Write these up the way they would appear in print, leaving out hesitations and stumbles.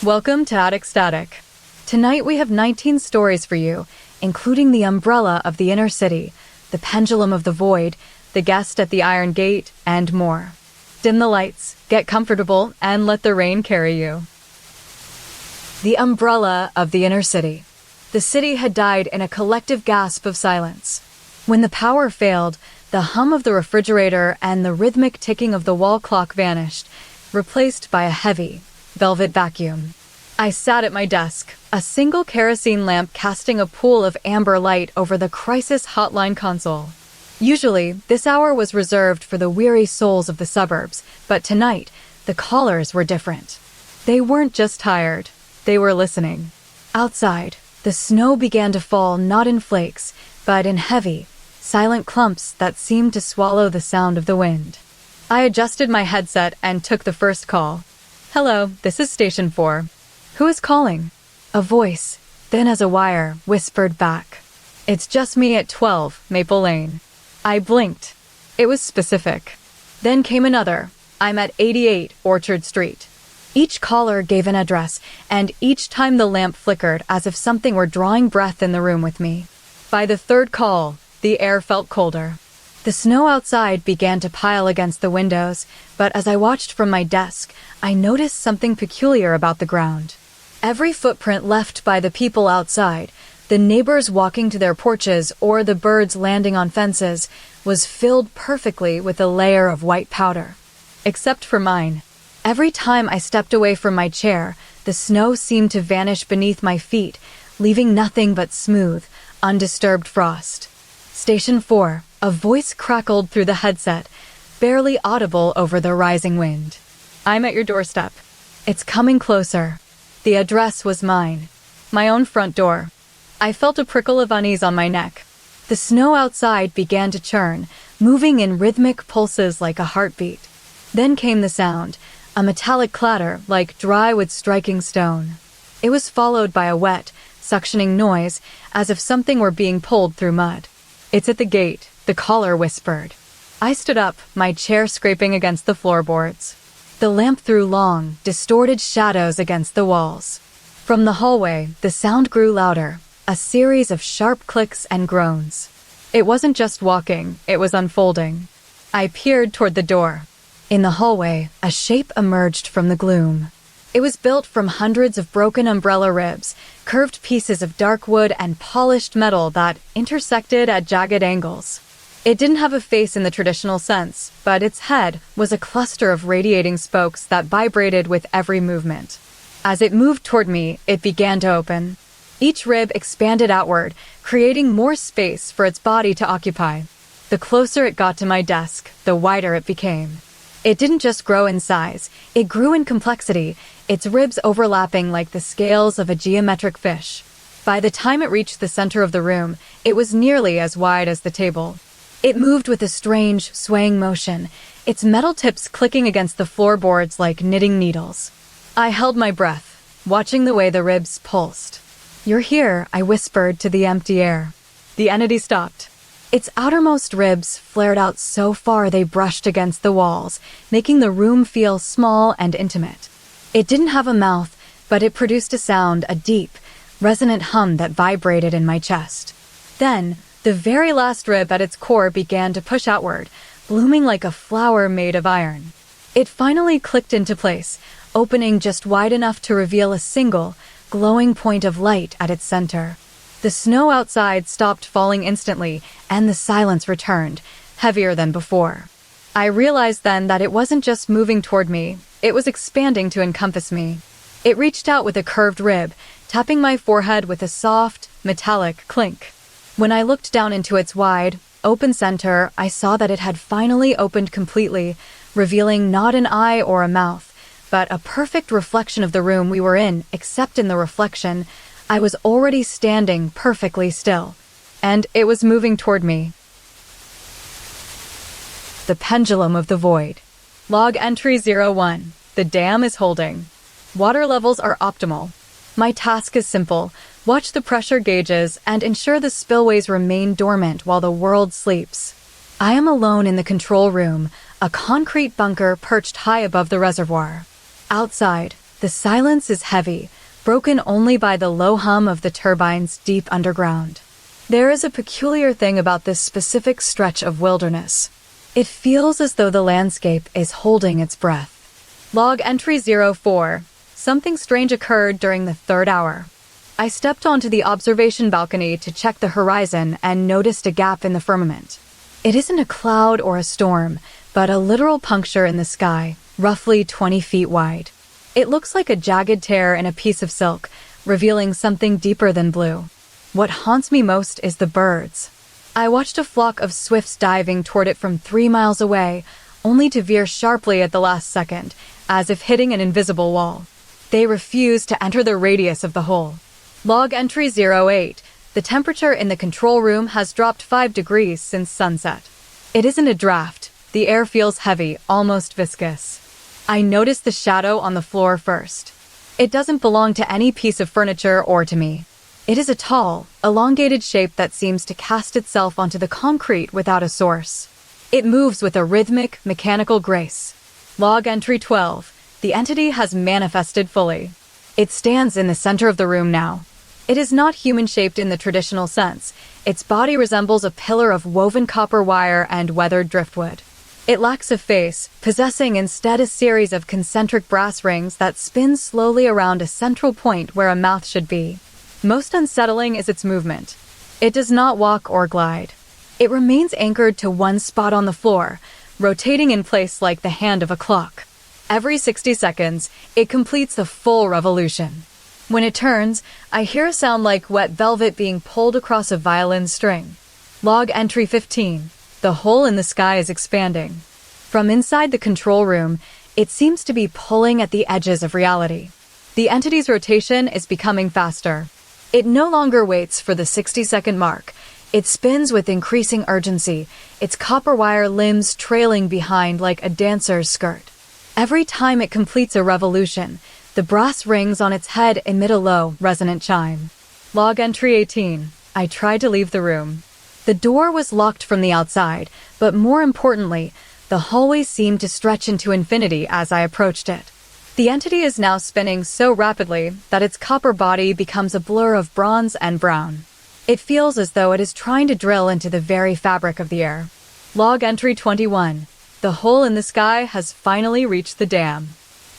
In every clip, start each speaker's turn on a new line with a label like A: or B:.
A: Welcome to Attic Static. Tonight we have 19 stories for you, including the umbrella of the inner city, the pendulum of the void, the guest at the iron gate, and more. Dim the lights, get comfortable, and let the rain carry you. The umbrella of the inner city. The city had died in a collective gasp of silence. When the power failed, the hum of the refrigerator and the rhythmic ticking of the wall clock vanished, replaced by a heavy, velvet vacuum. I sat at my desk, a single kerosene lamp casting a pool of amber light over the crisis hotline console. Usually, this hour was reserved for the weary souls of the suburbs, but tonight, the callers were different. They weren't just tired, they were listening. Outside, the snow began to fall not in flakes, but in heavy, silent clumps that seemed to swallow the sound of the wind. I adjusted my headset and took the first call. "Hello, this is Station 4. Who is calling?" A voice, thin as a wire, whispered back. "It's just me at 12, Maple Lane." I blinked. It was specific. Then came another. "I'm at 88 Orchard Street." Each caller gave an address, and each time the lamp flickered as if something were drawing breath in the room with me. By the third call, the air felt colder. The snow outside began to pile against the windows, but as I watched from my desk, I noticed something peculiar about the ground. Every footprint left by the people outside, the neighbors walking to their porches or the birds landing on fences, was filled perfectly with a layer of white powder. Except for mine. Every time I stepped away from my chair, the snow seemed to vanish beneath my feet, leaving nothing but smooth, undisturbed frost. Station 4, a voice crackled through the headset, barely audible over the rising wind. "I'm at your doorstep." It's coming closer. The address was mine. My own front door. I felt a prickle of unease on my neck. The snow outside began to churn, moving in rhythmic pulses like a heartbeat. Then came the sound, a metallic clatter like dry wood striking stone. It was followed by a wet, suctioning noise, as if something were being pulled through mud. "It's at the gate," the caller whispered. I stood up, my chair scraping against the floorboards. The lamp threw long, distorted shadows against the walls. From the hallway, the sound grew louder, a series of sharp clicks and groans. It wasn't just walking, it was unfolding. I peered toward the door. In the hallway, a shape emerged from the gloom. It was built from hundreds of broken umbrella ribs, curved pieces of dark wood and polished metal that intersected at jagged angles. It didn't have a face in the traditional sense, but its head was a cluster of radiating spokes that vibrated with every movement. As it moved toward me, it began to open. Each rib expanded outward, creating more space for its body to occupy. The closer it got to my desk, the wider it became. It didn't just grow in size, it grew in complexity, its ribs overlapping like the scales of a geometric fish. By the time it reached the center of the room, it was nearly as wide as the table. It moved with a strange, swaying motion, its metal tips clicking against the floorboards like knitting needles. I held my breath, watching the way the ribs pulsed. "You're here," I whispered to the empty air. The entity stopped. Its outermost ribs flared out so far they brushed against the walls, making the room feel small and intimate. It didn't have a mouth, but it produced a sound, a deep, resonant hum that vibrated in my chest. Then, the very last rib at its core began to push outward, blooming like a flower made of iron. It finally clicked into place, opening just wide enough to reveal a single, glowing point of light at its center. The snow outside stopped falling instantly, and the silence returned, heavier than before. I realized then that it wasn't just moving toward me, it was expanding to encompass me. It reached out with a curved rib, tapping my forehead with a soft, metallic clink. When I looked down into its wide, open center, I saw that it had finally opened completely, revealing not an eye or a mouth, but a perfect reflection of the room we were in, except in the reflection, I was already standing perfectly still, and it was moving toward me. The Pendulum of the Void. Log entry 01. The dam is holding. Water levels are optimal. My task is simple. Watch the pressure gauges and ensure the spillways remain dormant while the world sleeps. I am alone in the control room, a concrete bunker perched high above the reservoir. Outside, The silence is heavy, broken only by the low hum of the turbines deep underground. There is a peculiar thing about this specific stretch of wilderness. It feels as though the landscape is holding its breath. Log entry 04. Something strange occurred during the 3rd hour. I stepped onto the observation balcony to check the horizon and noticed a gap in the firmament. It isn't a cloud or a storm, but a literal puncture in the sky, roughly 20 feet wide. It looks like a jagged tear in a piece of silk, revealing something deeper than blue. What haunts me most is the birds. I watched a flock of swifts diving toward it from 3 miles away, only to veer sharply at the last second, as if hitting an invisible wall. They refused to enter the radius of the hole. Log entry 08. The temperature in the control room has dropped 5 degrees since sunset. It isn't a draft. The air feels heavy, almost viscous. I notice the shadow on the floor first. It doesn't belong to any piece of furniture or to me. It is a tall, elongated shape that seems to cast itself onto the concrete without a source. It moves with a rhythmic, mechanical grace. Log entry 12. The entity has manifested fully. It stands in the center of the room now. It is not human-shaped in the traditional sense. Its body resembles a pillar of woven copper wire and weathered driftwood. It lacks a face, possessing instead a series of concentric brass rings that spin slowly around a central point where a mouth should be. Most unsettling is its movement. It does not walk or glide. It remains anchored to one spot on the floor, rotating in place like the hand of a clock. Every 60 seconds, it completes a full revolution. When it turns, I hear a sound like wet velvet being pulled across a violin string. Log entry 15. The hole in the sky is expanding. From inside the control room, it seems to be pulling at the edges of reality. The entity's rotation is becoming faster. It no longer waits for the 60-second mark. It spins with increasing urgency, its copper wire limbs trailing behind like a dancer's skirt. Every time it completes a revolution, the brass rings on its head emit a low, resonant chime. Log entry 18. I tried to leave the room. The door was locked from the outside, but more importantly, the hallway seemed to stretch into infinity as I approached it. The entity is now spinning so rapidly that its copper body becomes a blur of bronze and brown. It feels as though it is trying to drill into the very fabric of the air. Log entry 21. The hole in the sky has finally reached the dam.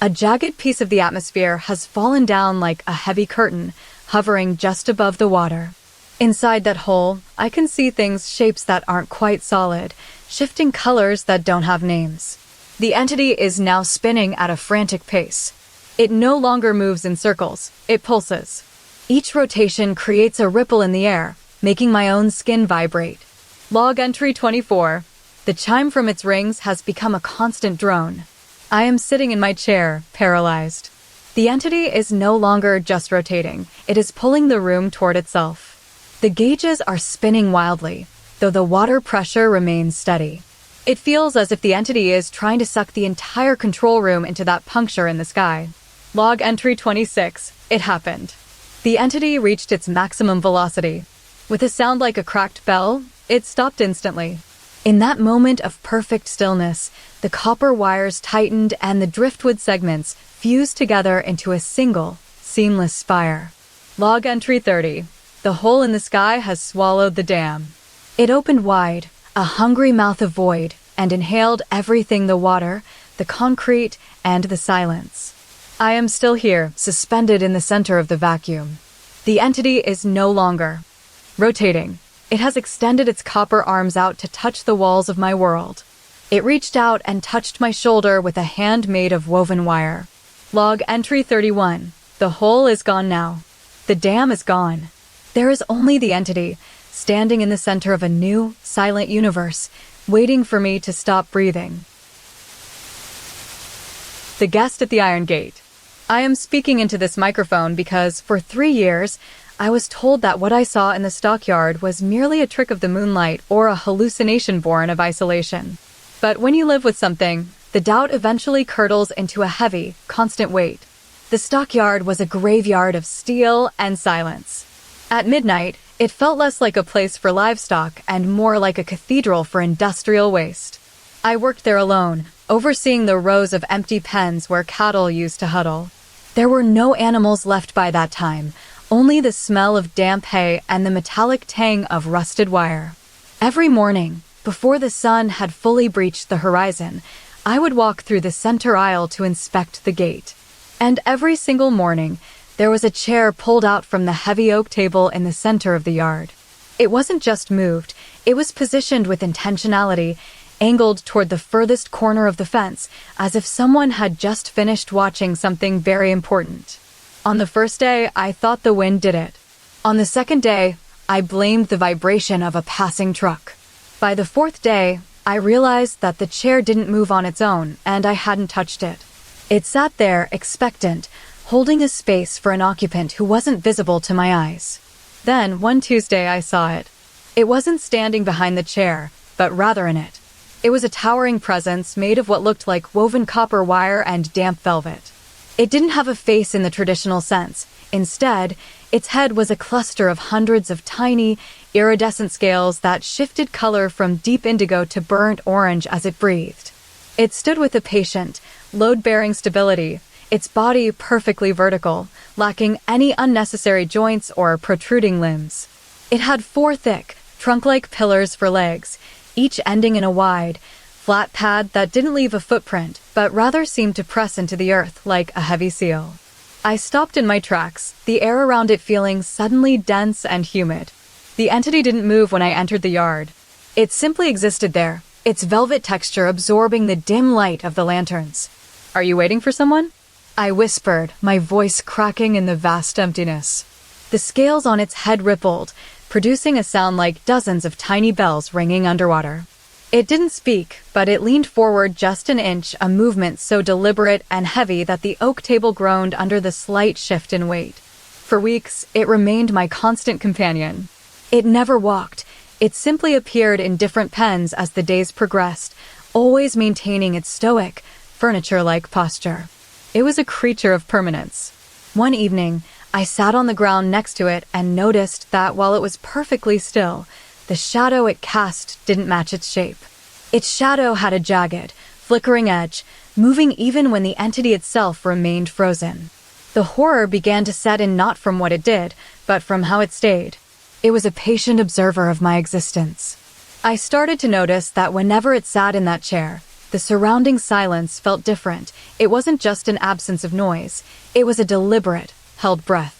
A: A jagged piece of the atmosphere has fallen down like a heavy curtain, hovering just above the water. Inside that hole, I can see shapes that aren't quite solid, shifting colors that don't have names. The entity is now spinning at a frantic pace. It no longer moves in circles, it pulses. Each rotation creates a ripple in the air, making my own skin vibrate. Log entry 24. The chime from its rings has become a constant drone. I am sitting in my chair, paralyzed. The entity is no longer just rotating, it is pulling the room toward itself. The gauges are spinning wildly, though the water pressure remains steady. It feels as if the entity is trying to suck the entire control room into that puncture in the sky. Log entry 26. It happened. The entity reached its maximum velocity. With a sound like a cracked bell, it stopped instantly. In that moment of perfect stillness, the copper wires tightened and the driftwood segments fused together into a single, seamless spire. Log entry 30. The hole in the sky has swallowed the dam. It opened wide, a hungry mouth of void, and inhaled everything: the water, the concrete, and the silence. I am still here, suspended in the center of the vacuum. The entity is no longer rotating. It has extended its copper arms out to touch the walls of my world. It reached out and touched my shoulder with a hand made of woven wire. Log entry 31. The hole is gone now. The dam is gone. There is only the entity, standing in the center of a new, silent universe, waiting for me to stop breathing. The guest at the Iron Gate. I am speaking into this microphone because, for 3 years, I was told that what I saw in the stockyard was merely a trick of the moonlight or a hallucination born of isolation. But when you live with something, the doubt eventually curdles into a heavy, constant weight. The stockyard was a graveyard of steel and silence. At midnight, it felt less like a place for livestock and more like a cathedral for industrial waste. I worked there alone, overseeing the rows of empty pens where cattle used to huddle. There were no animals left by that time, only the smell of damp hay and the metallic tang of rusted wire. Every morning, before the sun had fully breached the horizon, I would walk through the center aisle to inspect the gate. And every single morning, there was a chair pulled out from the heavy oak table in the center of the yard. It wasn't just moved, it was positioned with intentionality, angled toward the furthest corner of the fence, as if someone had just finished watching something very important. On the first day, I thought the wind did it. On the second day, I blamed the vibration of a passing truck. By the fourth day, I realized that the chair didn't move on its own, and I hadn't touched it. It sat there, expectant, holding a space for an occupant who wasn't visible to my eyes. Then, one Tuesday, I saw it. It wasn't standing behind the chair, but rather in it. It was a towering presence made of what looked like woven copper wire and damp velvet. It didn't have a face in the traditional sense. Instead, its head was a cluster of hundreds of tiny, iridescent scales that shifted color from deep indigo to burnt orange as it breathed. It stood with a patient, load-bearing stability, its body perfectly vertical, lacking any unnecessary joints or protruding limbs. It had 4 thick, trunk-like pillars for legs, each ending in a wide, flat pad that didn't leave a footprint, but rather seemed to press into the earth like a heavy seal. I stopped in my tracks, the air around it feeling suddenly dense and humid. The entity didn't move when I entered the yard. It simply existed there, its velvet texture absorbing the dim light of the lanterns. "Are you waiting for someone?" I whispered, my voice cracking in the vast emptiness. The scales on its head rippled, producing a sound like dozens of tiny bells ringing underwater. It didn't speak, but it leaned forward just an inch, a movement so deliberate and heavy that the oak table groaned under the slight shift in weight. For weeks, it remained my constant companion. It never walked. It simply appeared in different pens as the days progressed, always maintaining its stoic, furniture-like posture. It was a creature of permanence. One evening, I sat on the ground next to it and noticed that while it was perfectly still, the shadow it cast didn't match its shape. Its shadow had a jagged, flickering edge, moving even when the entity itself remained frozen. The horror began to set in not from what it did, but from how it stayed. It was a patient observer of my existence. I started to notice that whenever it sat in that chair, the surrounding silence felt different. It wasn't just an absence of noise. It was a deliberate, held breath.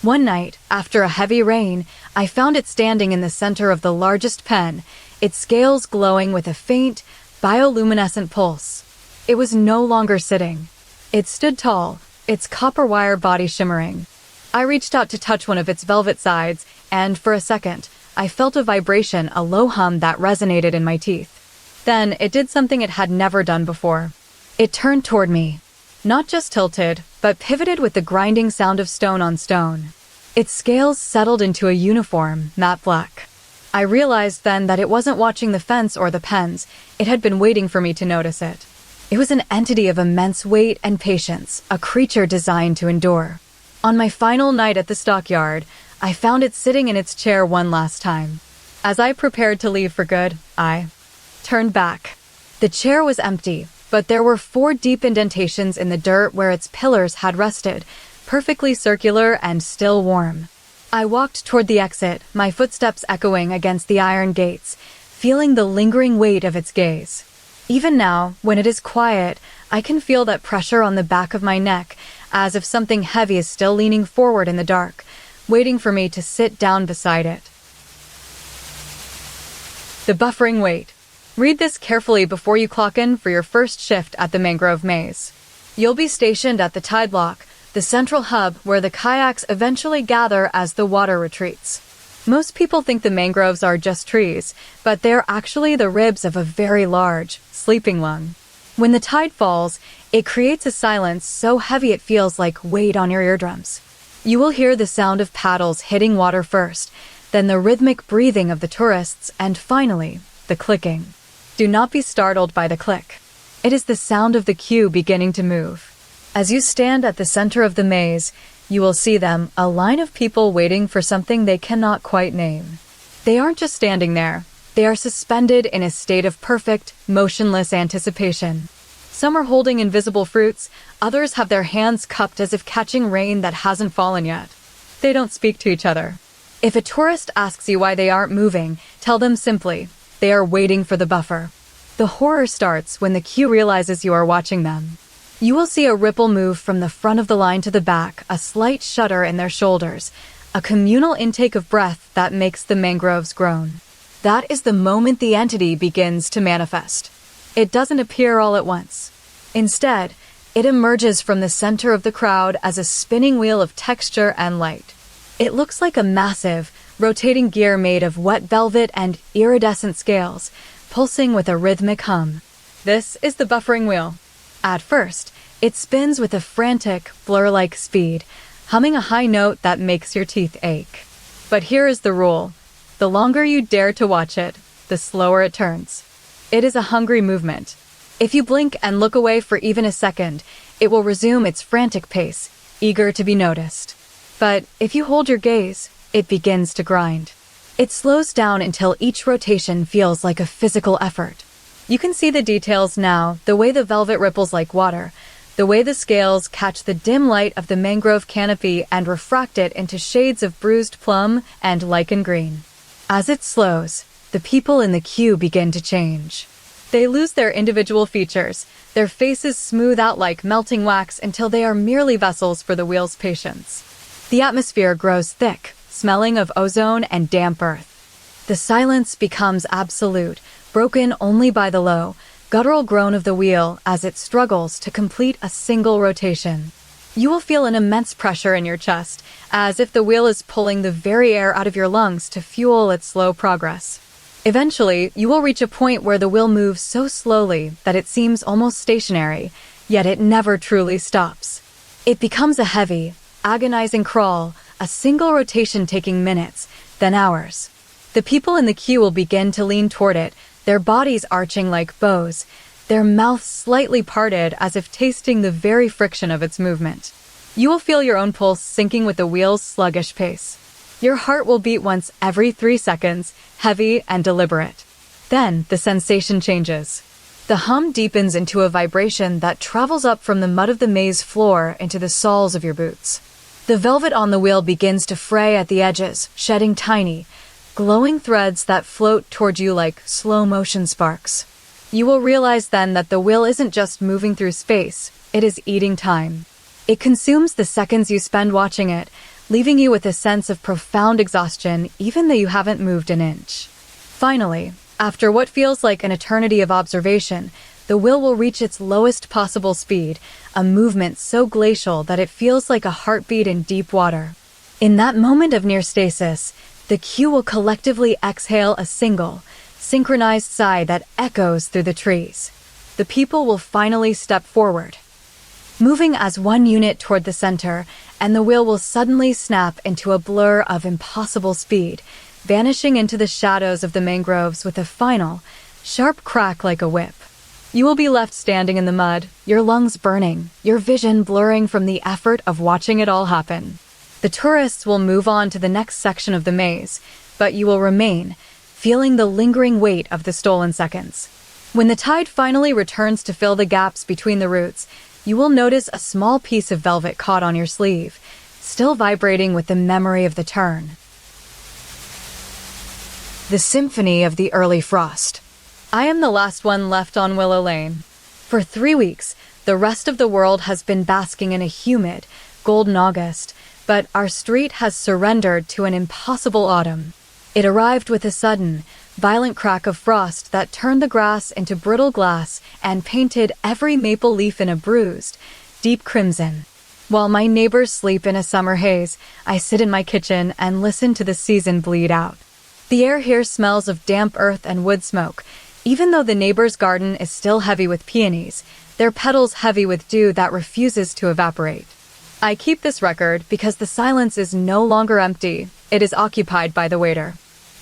A: One night, after a heavy rain, I found it standing in the center of the largest pen, its scales glowing with a faint, bioluminescent pulse. It was no longer sitting. It stood tall, its copper wire body shimmering. I reached out to touch one of its velvet sides, and for a second, I felt a vibration, a low hum that resonated in my teeth. Then, it did something it had never done before. It turned toward me. Not just tilted, but pivoted with the grinding sound of stone on stone. Its scales settled into a uniform, matte black. I realized then that it wasn't watching the fence or the pens. It had been waiting for me to notice it. It was an entity of immense weight and patience, a creature designed to endure. On my final night at the stockyard, I found it sitting in its chair one last time. As I prepared to leave for good, I turned back. The chair was empty, but there were 4 deep indentations in the dirt where its pillars had rested, perfectly circular and still warm. I walked toward the exit, my footsteps echoing against the iron gates, feeling the lingering weight of its gaze. Even now, when it is quiet, I can feel that pressure on the back of my neck, as if something heavy is still leaning forward in the dark, waiting for me to sit down beside it. The buffering wait. Read this carefully before you clock in for your first shift at the mangrove maze. You'll be stationed at the tide lock, the central hub where the kayaks eventually gather as the water retreats. Most people think the mangroves are just trees, but they're actually the ribs of a very large, sleeping lung. When the tide falls, it creates a silence so heavy it feels like weight on your eardrums. You will hear the sound of paddles hitting water first, then the rhythmic breathing of the tourists, and finally, the clicking. Do not be startled by the click. It is the sound of the queue beginning to move. As you stand at the center of the maze, you will see them, a line of people waiting for something they cannot quite name. They aren't just standing there. They are suspended in a state of perfect, motionless anticipation. Some are holding invisible fruits, others have their hands cupped as if catching rain that hasn't fallen yet. They don't speak to each other. If a tourist asks you why they aren't moving, tell them simply, they are waiting for the buffer. The horror starts when the queue realizes you are watching them. You will see a ripple move from the front of the line to the back, a slight shudder in their shoulders, a communal intake of breath that makes the mangroves groan. That is the moment the entity begins to manifest. It doesn't appear all at once. Instead, it emerges from the center of the crowd as a spinning wheel of texture and light. It looks like a massive, rotating gear made of wet velvet and iridescent scales, pulsing with a rhythmic hum. This is the buffering wheel. At first, it spins with a frantic, blur-like speed, humming a high note that makes your teeth ache. But here is the rule. The longer you dare to watch it, the slower it turns. It is a hungry movement. If you blink and look away for even a second, it will resume its frantic pace, eager to be noticed. But if you hold your gaze, it begins to grind. It slows down until each rotation feels like a physical effort. You can see the details now, the way the velvet ripples like water, the way the scales catch the dim light of the mangrove canopy and refract it into shades of bruised plum and lichen green. As it slows, the people in the queue begin to change. They lose their individual features, their faces smooth out like melting wax until they are merely vessels for the wheel's patience. The atmosphere grows thick, smelling of ozone and damp earth. The silence becomes absolute, broken only by the low, guttural groan of the wheel as it struggles to complete a single rotation. You will feel an immense pressure in your chest, as if the wheel is pulling the very air out of your lungs to fuel its slow progress. Eventually, you will reach a point where the wheel moves so slowly that it seems almost stationary, yet it never truly stops. It becomes a heavy, agonizing crawl, a single rotation taking minutes, then hours. The people in the queue will begin to lean toward it, their bodies arching like bows, their mouths slightly parted as if tasting the very friction of its movement. You will feel your own pulse sinking with the wheel's sluggish pace. Your heart will beat once every 3 seconds, heavy and deliberate. Then the sensation changes. The hum deepens into a vibration that travels up from the mud of the maze floor into the soles of your boots. The velvet on the wheel begins to fray at the edges, shedding tiny, glowing threads that float toward you like slow-motion sparks. You will realize then that the wheel isn't just moving through space, it is eating time. It consumes the seconds you spend watching it, leaving you with a sense of profound exhaustion even though you haven't moved an inch. Finally, after what feels like an eternity of observation, the wheel will reach its lowest possible speed, a movement so glacial that it feels like a heartbeat in deep water. In that moment of near stasis, the queue will collectively exhale a single, synchronized sigh that echoes through the trees. The people will finally step forward, moving as one unit toward the center, and the wheel will suddenly snap into a blur of impossible speed, vanishing into the shadows of the mangroves with a final, sharp crack like a whip. You will be left standing in the mud, your lungs burning, your vision blurring from the effort of watching it all happen. The tourists will move on to the next section of the maze, but you will remain, feeling the lingering weight of the stolen seconds. When the tide finally returns to fill the gaps between the roots, you will notice a small piece of velvet caught on your sleeve, still vibrating with the memory of the turn. The Symphony of the Early Frost. I am the last one left on Willow Lane. For 3 weeks, the rest of the world has been basking in a humid, golden August, but our street has surrendered to an impossible autumn. It arrived with a sudden, violent crack of frost that turned the grass into brittle glass and painted every maple leaf in a bruised, deep crimson. While my neighbors sleep in a summer haze, I sit in my kitchen and listen to the season bleed out. The air here smells of damp earth and wood smoke. Even though the neighbor's garden is still heavy with peonies, their petals heavy with dew that refuses to evaporate. I keep this record because the silence is no longer empty, it is occupied by the waiter.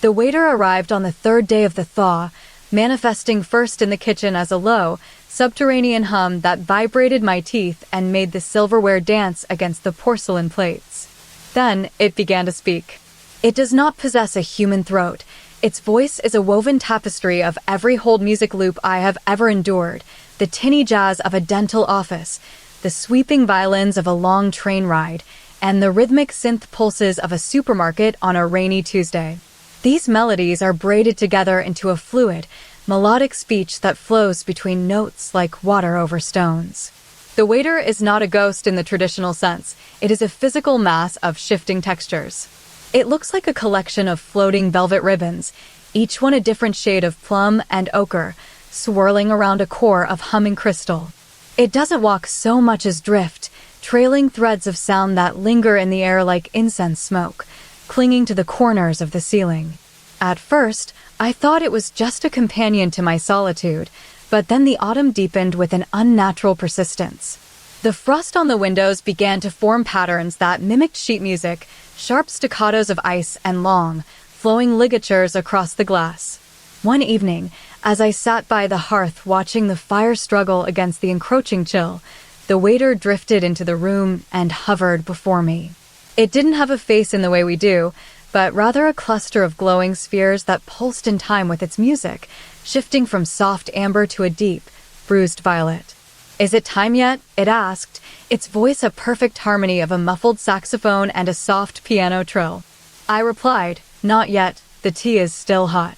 A: The waiter arrived on the 3rd day of the thaw, manifesting first in the kitchen as a low, subterranean hum that vibrated my teeth and made the silverware dance against the porcelain plates. Then it began to speak. It does not possess a human throat. Its voice is a woven tapestry of every hold music loop I have ever endured, the tinny jazz of a dental office, the sweeping violins of a long train ride, and the rhythmic synth pulses of a supermarket on a rainy Tuesday. These melodies are braided together into a fluid, melodic speech that flows between notes like water over stones. The waiter is not a ghost in the traditional sense. It is a physical mass of shifting textures. It looks like a collection of floating velvet ribbons, each one a different shade of plum and ochre, swirling around a core of humming crystal. It doesn't walk so much as drift, trailing threads of sound that linger in the air like incense smoke, clinging to the corners of the ceiling. At first, I thought it was just a companion to my solitude, but then the autumn deepened with an unnatural persistence. The frost on the windows began to form patterns that mimicked sheet music, sharp staccatos of ice and long, flowing ligatures across the glass. One evening, as I sat by the hearth watching the fire struggle against the encroaching chill, the waiter drifted into the room and hovered before me. It didn't have a face in the way we do, but rather a cluster of glowing spheres that pulsed in time with its music, shifting from soft amber to a deep, bruised violet. "Is it time yet?" it asked, its voice a perfect harmony of a muffled saxophone and a soft piano trill. I replied, "Not yet, the tea is still hot."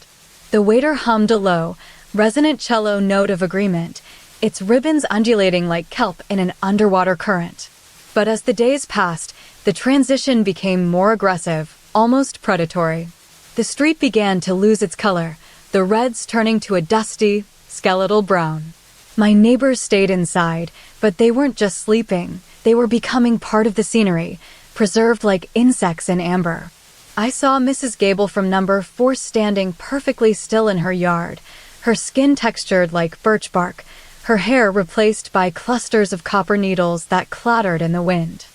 A: The waiter hummed a low, resonant cello note of agreement, its ribbons undulating like kelp in an underwater current. But as the days passed, the transition became more aggressive, almost predatory. The street began to lose its color, the reds turning to a dusty, skeletal brown. My neighbors stayed inside, but they weren't just sleeping. They were becoming part of the scenery, preserved like insects in amber. I saw Mrs. Gable from number 4 standing perfectly still in her yard, her skin textured like birch bark, her hair replaced by clusters of copper needles that clattered in the wind.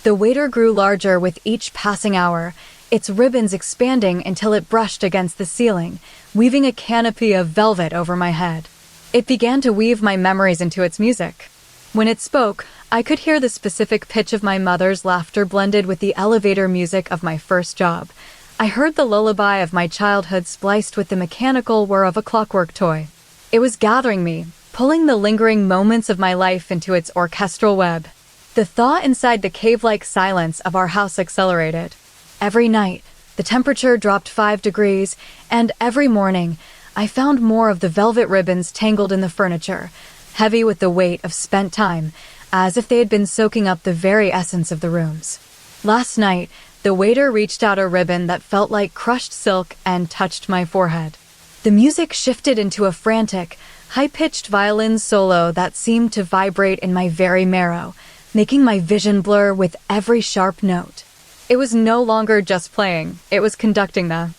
A: The waiter grew larger with each passing hour, its ribbons expanding until it brushed against the ceiling, weaving a canopy of velvet over my head. It began to weave my memories into its music. When it spoke, I could hear the specific pitch of my mother's laughter blended with the elevator music of my first job. I heard the lullaby of my childhood spliced with the mechanical whir of a clockwork toy. It was gathering me, pulling the lingering moments of my life into its orchestral web. The thaw inside the cave-like silence of our house accelerated. Every night, the temperature dropped 5 degrees, and every morning, I found more of the velvet ribbons tangled in the furniture, heavy with the weight of spent time, as if they had been soaking up the very essence of the rooms. Last night, the waiter reached out a ribbon that felt like crushed silk and touched my forehead. The music shifted into a frantic, high-pitched violin solo that seemed to vibrate in my very marrow, making my vision blur with every sharp note. It was no longer just playing, it was conducting the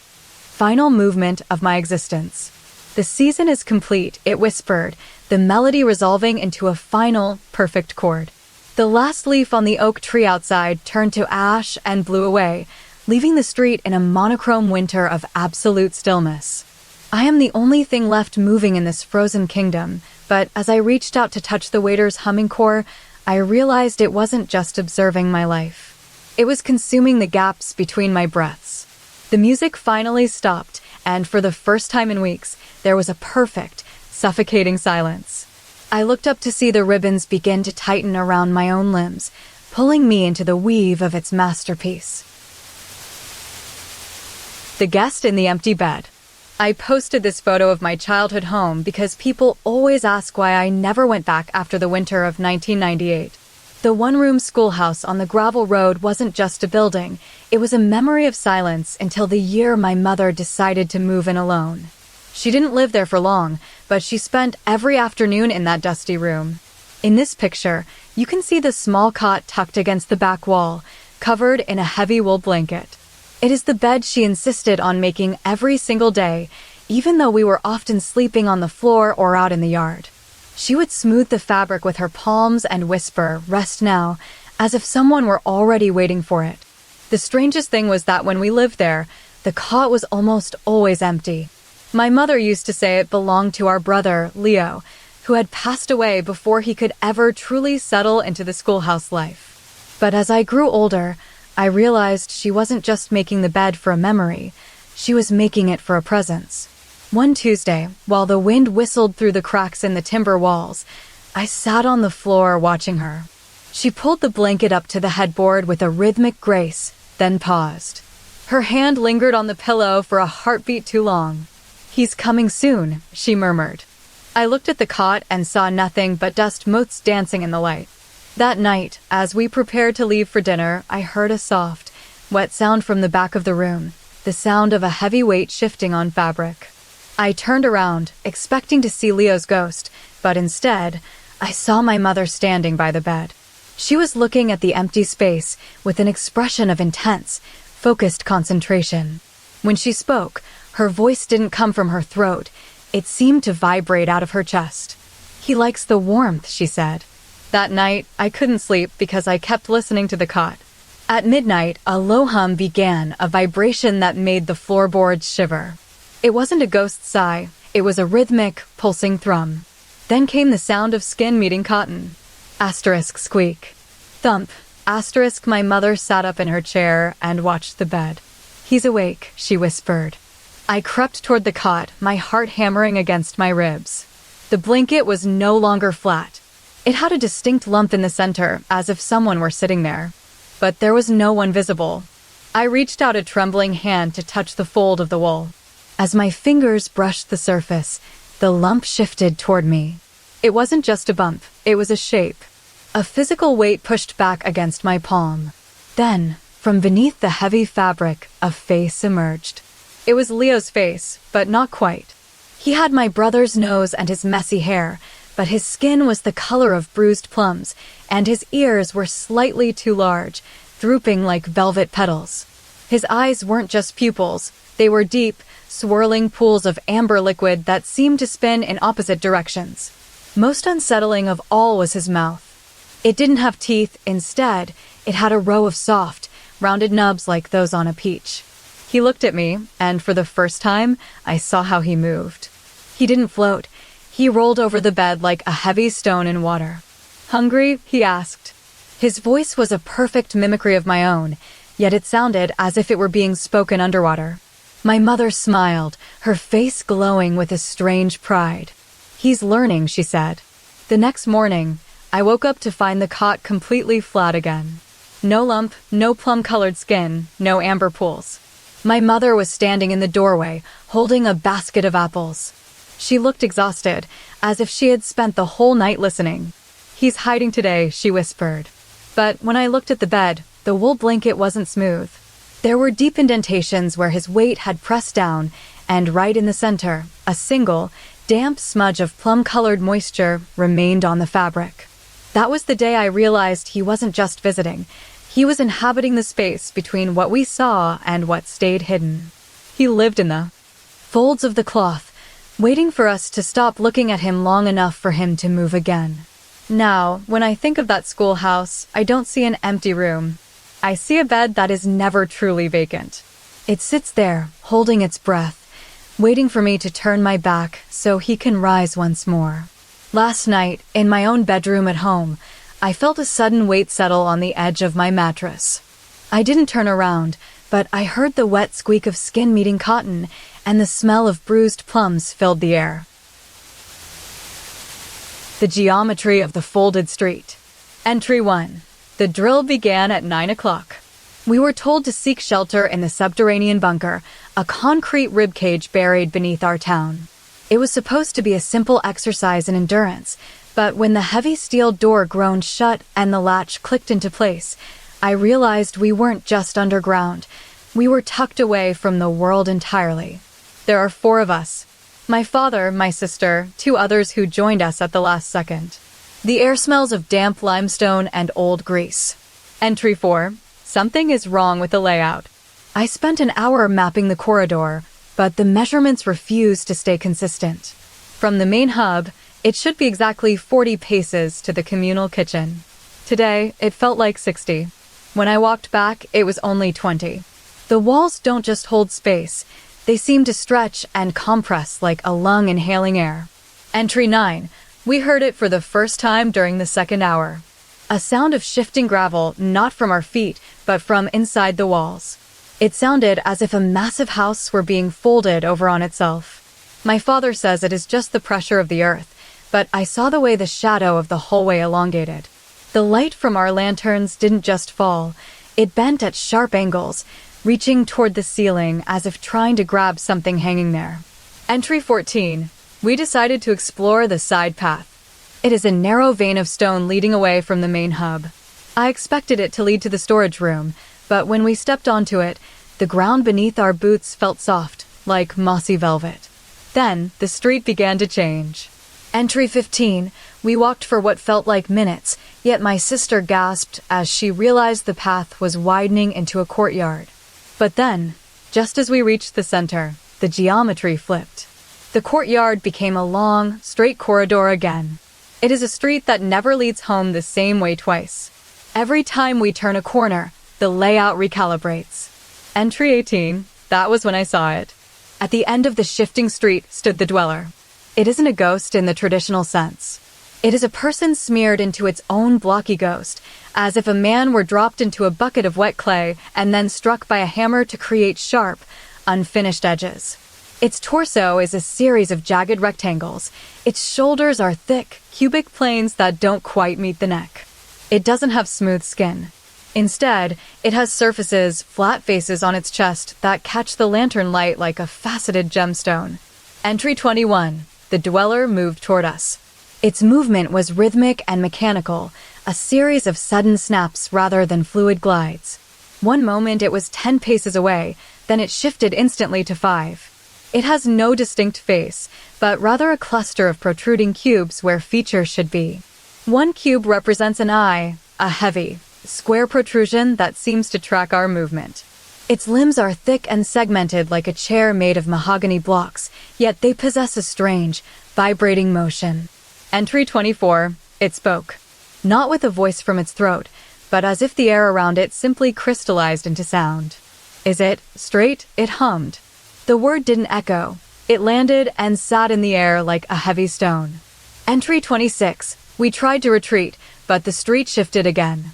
A: final movement of my existence. "The season is complete," it whispered, the melody resolving into a final, perfect chord. The last leaf on the oak tree outside turned to ash and blew away, leaving the street in a monochrome winter of absolute stillness. I am the only thing left moving in this frozen kingdom, but as I reached out to touch the waiter's humming core, I realized it wasn't just observing my life. It was consuming the gaps between my breaths. The music finally stopped, and for the first time in weeks, there was a perfect, suffocating silence. I looked up to see the ribbons begin to tighten around my own limbs, pulling me into the weave of its masterpiece. The guest in the empty bed. I posted this photo of my childhood home because people always ask why I never went back after the winter of 1998. The one-room schoolhouse on the gravel road wasn't just a building, it was a memory of silence until the year my mother decided to move in alone. She didn't live there for long, but she spent every afternoon in that dusty room. In this picture, you can see the small cot tucked against the back wall, covered in a heavy wool blanket. It is the bed she insisted on making every single day, even though we were often sleeping on the floor or out in the yard. She would smooth the fabric with her palms and whisper, "Rest now," as if someone were already waiting for it. The strangest thing was that when we lived there, the cot was almost always empty. My mother used to say it belonged to our brother, Leo, who had passed away before he could ever truly settle into the schoolhouse life. But as I grew older, I realized she wasn't just making the bed for a memory, she was making it for a presence. One Tuesday, while the wind whistled through the cracks in the timber walls, I sat on the floor watching her. She pulled the blanket up to the headboard with a rhythmic grace, then paused. Her hand lingered on the pillow for a heartbeat too long. "He's coming soon," she murmured. I looked at the cot and saw nothing but dust motes dancing in the light. That night, as we prepared to leave for dinner, I heard a soft, wet sound from the back of the room, the sound of a heavy weight shifting on fabric. I turned around, expecting to see Leo's ghost, but instead, I saw my mother standing by the bed. She was looking at the empty space with an expression of intense, focused concentration. When she spoke, her voice didn't come from her throat. It seemed to vibrate out of her chest. "He likes the warmth," she said. That night, I couldn't sleep because I kept listening to the cot. At midnight, a low hum began, a vibration that made the floorboards shiver. It wasn't a ghost sigh, it was a rhythmic, pulsing thrum. Then came the sound of skin meeting cotton. Asterisk squeak. Thump. Asterisk. My mother sat up in her chair and watched the bed. "He's awake," she whispered. I crept toward the cot, my heart hammering against my ribs. The blanket was no longer flat. It had a distinct lump in the center, as if someone were sitting there. But there was no one visible. I reached out a trembling hand to touch the fold of the wool. As my fingers brushed the surface, the lump shifted toward me. It wasn't just a bump, it was a shape. A physical weight pushed back against my palm. Then, from beneath the heavy fabric, a face emerged. It was Leo's face, but not quite. He had my brother's nose and his messy hair, but his skin was the color of bruised plums, and his ears were slightly too large, drooping like velvet petals. His eyes weren't just pupils, they were deep, swirling pools of amber liquid that seemed to spin in opposite directions. Most unsettling of all was his mouth. It didn't have teeth, instead, it had a row of soft, rounded nubs like those on a peach. He looked at me, and for the first time, I saw how he moved. He didn't float. He rolled over the bed like a heavy stone in water. "Hungry?" he asked. His voice was a perfect mimicry of my own, yet it sounded as if it were being spoken underwater. My mother smiled, her face glowing with a strange pride. "He's learning," she said. The next morning, I woke up to find the cot completely flat again. No lump, no plum-colored skin, no amber pools. My mother was standing in the doorway, holding a basket of apples. She looked exhausted, as if she had spent the whole night listening. "He's hiding today," she whispered. But when I looked at the bed, the wool blanket wasn't smooth. There were deep indentations where his weight had pressed down, and right in the center, a single, damp smudge of plum-colored moisture remained on the fabric. That was the day I realized he wasn't just visiting. He was inhabiting the space between what we saw and what stayed hidden. He lived in the folds of the cloth, waiting for us to stop looking at him long enough for him to move again. Now, when I think of that schoolhouse, I don't see an empty room. I see a bed that is never truly vacant. It sits there, holding its breath, waiting for me to turn my back so he can rise once more. Last night, in my own bedroom at home, I felt a sudden weight settle on the edge of my mattress. I didn't turn around, but I heard the wet squeak of skin meeting cotton, and the smell of bruised plums filled the air. The geometry of the folded street. Entry 1. The drill began at 9 o'clock. We were told to seek shelter in the subterranean bunker, a concrete ribcage buried beneath our town. It was supposed to be a simple exercise in endurance, but when the heavy steel door groaned shut and the latch clicked into place, I realized we weren't just underground. We were tucked away from the world entirely. There are 4 of us. My father, my sister, 2 others who joined us at the last second. The air smells of damp limestone and old grease. Entry 4. Something is wrong with the layout. I spent an hour mapping the corridor, but the measurements refused to stay consistent. From the main hub, it should be exactly 40 paces to the communal kitchen. Today, it felt like 60. When I walked back, it was only 20. The walls don't just hold space. They seem to stretch and compress like a lung inhaling air. Entry 9. We heard it for the first time during the second hour. A sound of shifting gravel, not from our feet, but from inside the walls. It sounded as if a massive house were being folded over on itself. My father says it is just the pressure of the earth, but I saw the way the shadow of the hallway elongated. The light from our lanterns didn't just fall, it bent at sharp angles, reaching toward the ceiling as if trying to grab something hanging there. Entry 14. We decided to explore the side path. It is a narrow vein of stone leading away from the main hub. I expected it to lead to the storage room, but when we stepped onto it, the ground beneath our boots felt soft, like mossy velvet. Then, the street began to change. Entry 15. We walked for what felt like minutes, yet my sister gasped as she realized the path was widening into a courtyard. But then, just as we reached the center, the geometry flipped. The courtyard became a long, straight corridor again. It is a street that never leads home the same way twice. Every time we turn a corner, the layout recalibrates. Entry 18. That was when I saw it. At the end of the shifting street stood the dweller. It isn't a ghost in the traditional sense. It is a person smeared into its own blocky ghost, as if a man were dropped into a bucket of wet clay and then struck by a hammer to create sharp, unfinished edges. Its torso is a series of jagged rectangles. Its shoulders are thick, cubic planes that don't quite meet the neck. It doesn't have smooth skin. Instead, it has surfaces, flat faces on its chest that catch the lantern light like a faceted gemstone. Entry 21. The dweller moved toward us. Its movement was rhythmic and mechanical, a series of sudden snaps rather than fluid glides. One moment it was 10 paces away, then it shifted instantly to 5. It has no distinct face, but rather a cluster of protruding cubes where features should be. One cube represents an eye, a heavy, square protrusion that seems to track our movement. Its limbs are thick and segmented like a chair made of mahogany blocks, yet they possess a strange, vibrating motion. Entry 24. It spoke. Not with a voice from its throat, but as if the air around it simply crystallized into sound. Is it straight? It hummed. The word didn't echo. It landed and sat in the air like a heavy stone. Entry 26. We tried to retreat, but the street shifted again.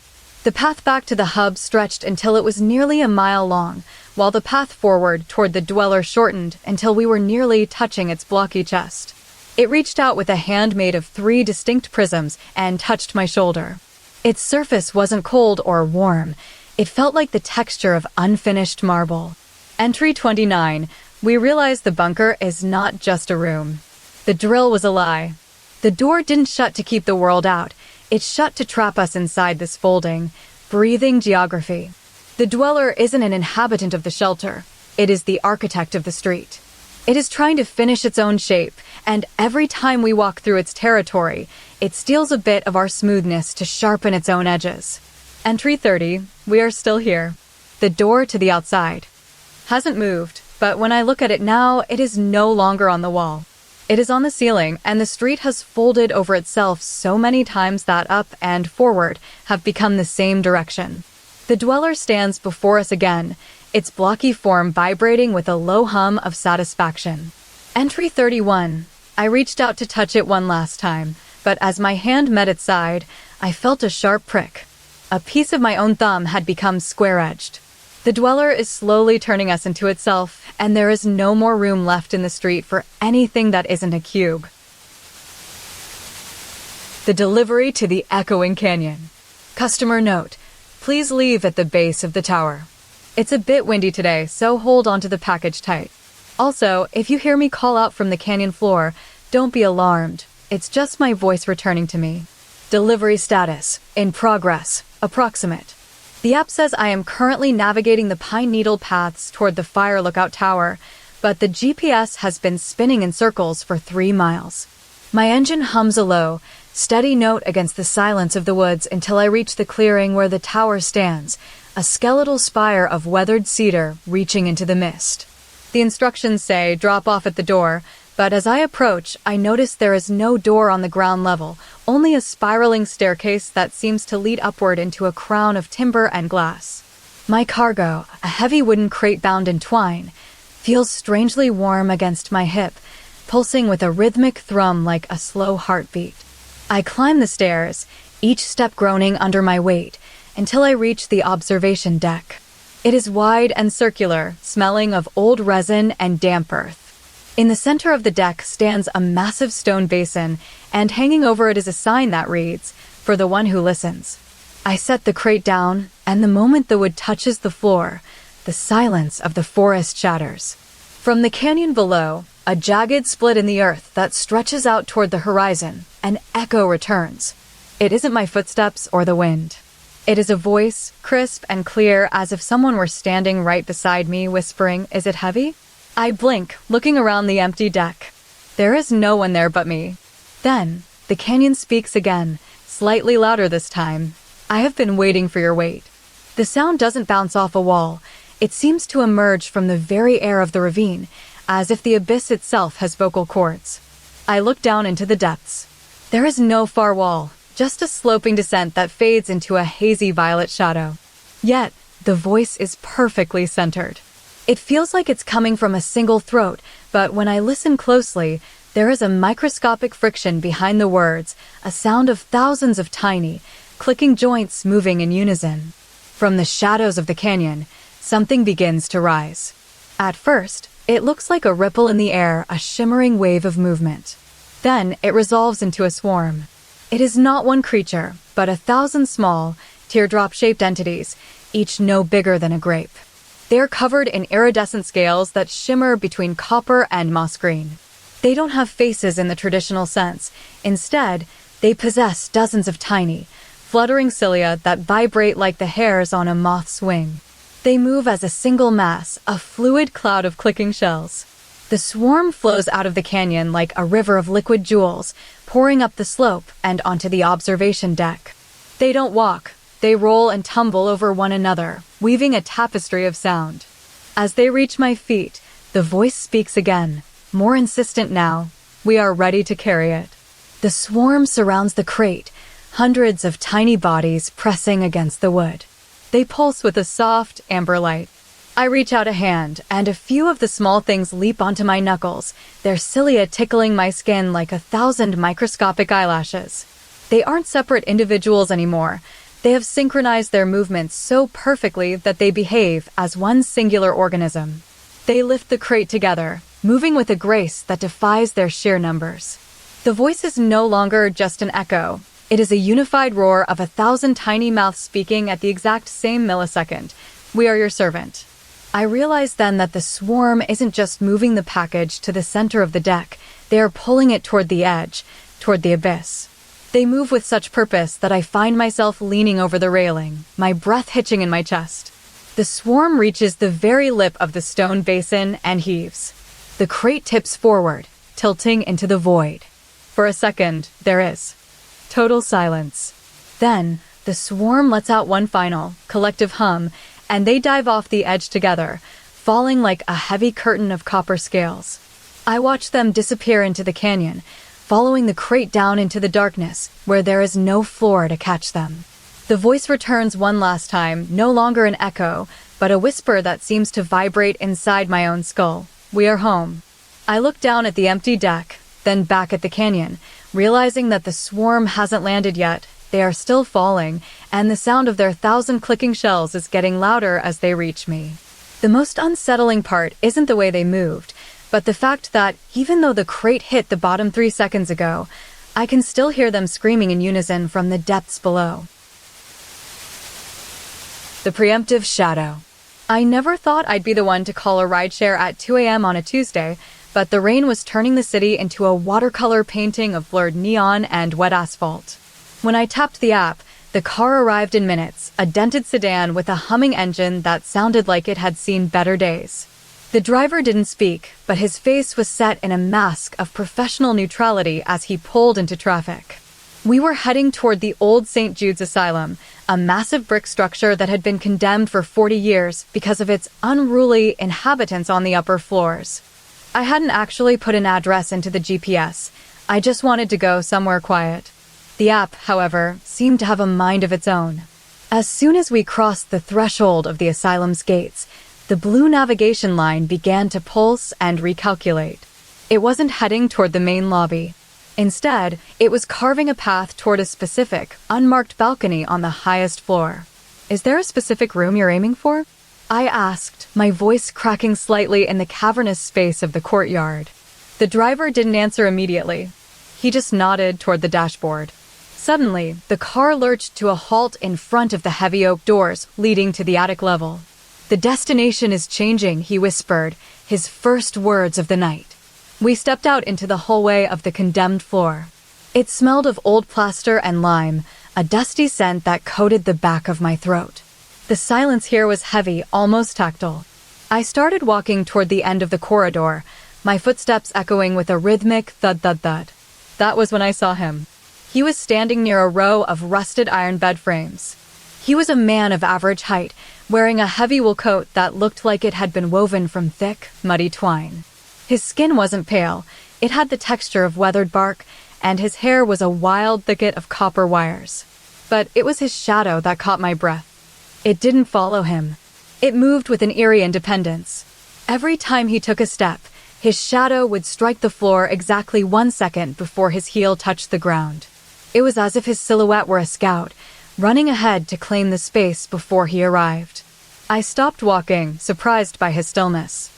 A: The path back to the hub stretched until it was nearly a mile long, while the path forward toward the dweller shortened until we were nearly touching its blocky chest. It reached out with a hand made of 3 distinct prisms and touched my shoulder. Its surface wasn't cold or warm. It felt like the texture of unfinished marble. Entry 29. We realized the bunker is not just a room. The drill was a lie. The door didn't shut to keep the world out. It shut to trap us inside this folding, breathing geography. The dweller isn't an inhabitant of the shelter. It is the architect of the street. It is trying to finish its own shape, and every time we walk through its territory, it steals a bit of our smoothness to sharpen its own edges. Entry 30. We are still here. The door to the outside hasn't moved, but when I look at it now, it is no longer on the wall. It is on the ceiling, and the street has folded over itself so many times that up and forward have become the same direction. The dweller stands before us again, its blocky form vibrating with a low hum of satisfaction. Entry 31. I reached out to touch it one last time, but as my hand met its side, I felt a sharp prick. A piece of my own thumb had become square-edged. The dweller is slowly turning us into itself, and there is no more room left in the street for anything that isn't a cube. The delivery to the echoing canyon. Customer note: please leave at the base of the tower. It's a bit windy today, so hold onto the package tight. Also, if you hear me call out from the canyon floor, don't be alarmed. It's just my voice returning to me. Delivery status: in progress, approximate. The app says I am currently navigating the pine needle paths toward the fire lookout tower, but the GPS has been spinning in circles for 3 miles. My engine hums a low, steady note against the silence of the woods until I reach the clearing where the tower stands, a skeletal spire of weathered cedar reaching into the mist. The instructions say drop off at the door, but as I approach, I notice there is no door on the ground level, only a spiraling staircase that seems to lead upward into a crown of timber and glass. My cargo, a heavy wooden crate bound in twine, feels strangely warm against my hip, pulsing with a rhythmic thrum like a slow heartbeat. I climb the stairs, each step groaning under my weight, until I reach the observation deck. It is wide and circular, smelling of old resin and damp earth. In the center of the deck stands a massive stone basin, and hanging over it is a sign that reads, "For the one who listens." I set the crate down, and the moment the wood touches the floor, the silence of the forest shatters. From the canyon below, a jagged split in the earth that stretches out toward the horizon, an echo returns. It isn't my footsteps or the wind. It is a voice, crisp and clear, as if someone were standing right beside me, whispering, "Is it heavy?" I blink, looking around the empty deck. There is no one there but me. Then, the canyon speaks again, slightly louder this time. "I have been waiting for your wait." The sound doesn't bounce off a wall. It seems to emerge from the very air of the ravine, as if the abyss itself has vocal cords. I look down into the depths. There is no far wall, just a sloping descent that fades into a hazy violet shadow. Yet, the voice is perfectly centered. It feels like it's coming from a single throat, but when I listen closely, there is a microscopic friction behind the words, a sound of thousands of tiny, clicking joints moving in unison. From the shadows of the canyon, something begins to rise. At first, it looks like a ripple in the air, a shimmering wave of movement. Then it resolves into a swarm. It is not one creature, but 1,000 small, teardrop-shaped entities, each no bigger than a grape. They are covered in iridescent scales that shimmer between copper and moss green. They don't have faces in the traditional sense. Instead, they possess dozens of tiny, fluttering cilia that vibrate like the hairs on a moth's wing. They move as a single mass, a fluid cloud of clicking shells. The swarm flows out of the canyon like a river of liquid jewels, pouring up the slope and onto the observation deck. They don't walk. They roll and tumble over one another, weaving a tapestry of sound. As they reach my feet, the voice speaks again, more insistent now. We are ready to carry it. The swarm surrounds the crate, hundreds of tiny bodies pressing against the wood. They pulse with a soft, amber light. I reach out a hand, and a few of the small things leap onto my knuckles, their cilia tickling my skin like 1,000 microscopic eyelashes. They aren't separate individuals anymore. They have synchronized their movements so perfectly that they behave as one singular organism. They lift the crate together, moving with a grace that defies their sheer numbers. The voice is no longer just an echo. It is a unified roar of 1,000 tiny mouths speaking at the exact same millisecond. "We are your servant." I realize then that the swarm isn't just moving the package to the center of the deck. They are pulling it toward the edge, toward the abyss. They move with such purpose that I find myself leaning over the railing, my breath hitching in my chest. The swarm reaches the very lip of the stone basin and heaves. The crate tips forward, tilting into the void. For a second, there is total silence. Then, the swarm lets out one final, collective hum, and they dive off the edge together, falling like a heavy curtain of copper scales. I watch them disappear into the canyon, following the crate down into the darkness, where there is no floor to catch them. The voice returns one last time, no longer an echo, but a whisper that seems to vibrate inside my own skull. "We are home." I look down at the empty deck, then back at the canyon, realizing that the swarm hasn't landed yet. They are still falling, and the sound of their 1,000 clicking shells is getting louder as they reach me. The most unsettling part isn't the way they moved, but the fact that, even though the crate hit the bottom 3 seconds ago, I can still hear them screaming in unison from the depths below. The Preemptive Shadow. I never thought I'd be the one to call a rideshare at 2 a.m. on a Tuesday, but the rain was turning the city into a watercolor painting of blurred neon and wet asphalt. When I tapped the app, the car arrived in minutes, a dented sedan with a humming engine that sounded like it had seen better days. The driver didn't speak, but his face was set in a mask of professional neutrality as he pulled into traffic. We were heading toward the old St. Jude's Asylum, a massive brick structure that had been condemned for 40 years because of its unruly inhabitants on the upper floors. I hadn't actually put an address into the GPS. I just wanted to go somewhere quiet. The app, however, seemed to have a mind of its own. As soon as we crossed the threshold of the asylum's gates, the blue navigation line began to pulse and recalculate. It wasn't heading toward the main lobby. Instead, it was carving a path toward a specific, unmarked balcony on the highest floor. "Is there a specific room you're aiming for?" I asked, my voice cracking slightly in the cavernous space of the courtyard. The driver didn't answer immediately. He just nodded toward the dashboard. Suddenly, the car lurched to a halt in front of the heavy oak doors leading to the attic level. "The destination is changing," he whispered, his first words of the night. We stepped out into the hallway of the condemned floor. It smelled of old plaster and lime, a dusty scent that coated the back of my throat. The silence here was heavy, almost tactile. I started walking toward the end of the corridor, my footsteps echoing with a rhythmic thud-thud-thud. That was when I saw him. He was standing near a row of rusted iron bed frames. He was a man of average height, wearing a heavy wool coat that looked like it had been woven from thick, muddy twine. His skin wasn't pale, it had the texture of weathered bark, and his hair was a wild thicket of copper wires. But it was his shadow that caught my breath. It didn't follow him. It moved with an eerie independence. Every time he took a step, his shadow would strike the floor exactly 1 second before his heel touched the ground. It was as if his silhouette were a scout, running ahead to claim the space before he arrived. I stopped walking, surprised by his stillness.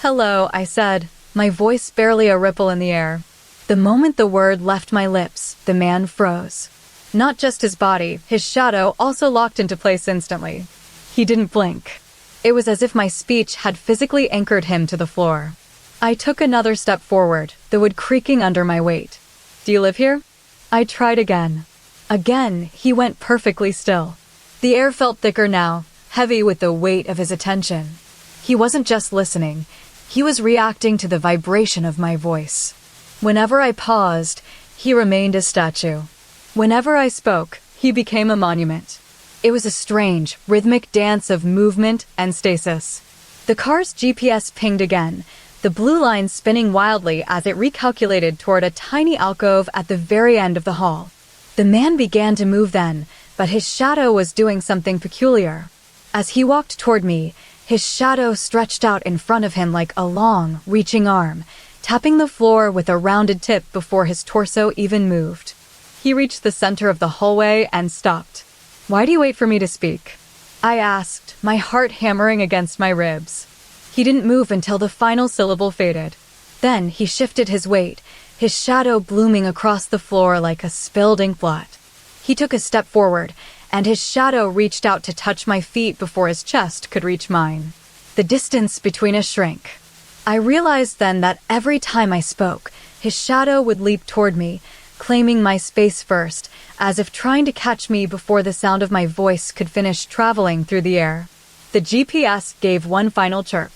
A: "Hello," I said, my voice barely a ripple in the air. The moment the word left my lips, the man froze. Not just his body, his shadow also locked into place instantly. He didn't blink. It was as if my speech had physically anchored him to the floor. I took another step forward, the wood creaking under my weight. "Do you live here?" I tried again. Again, he went perfectly still. The air felt thicker now, heavy with the weight of his attention. He wasn't just listening, he was reacting to the vibration of my voice. Whenever I paused, he remained a statue. Whenever I spoke, he became a monument. It was a strange, rhythmic dance of movement and stasis. The car's GPS pinged again, the blue line spinning wildly as it recalculated toward a tiny alcove at the very end of the hall. The man began to move then, but his shadow was doing something peculiar. As he walked toward me, his shadow stretched out in front of him like a long, reaching arm, tapping the floor with a rounded tip before his torso even moved. He reached the center of the hallway and stopped. "Why do you wait for me to speak?" I asked, my heart hammering against my ribs. He didn't move until the final syllable faded. Then he shifted his weight, his shadow blooming across the floor like a spilled ink blot. He took a step forward, and his shadow reached out to touch my feet before his chest could reach mine. The distance between us shrank. I realized then that every time I spoke, his shadow would leap toward me, claiming my space first, as if trying to catch me before the sound of my voice could finish traveling through the air. The GPS gave one final chirp.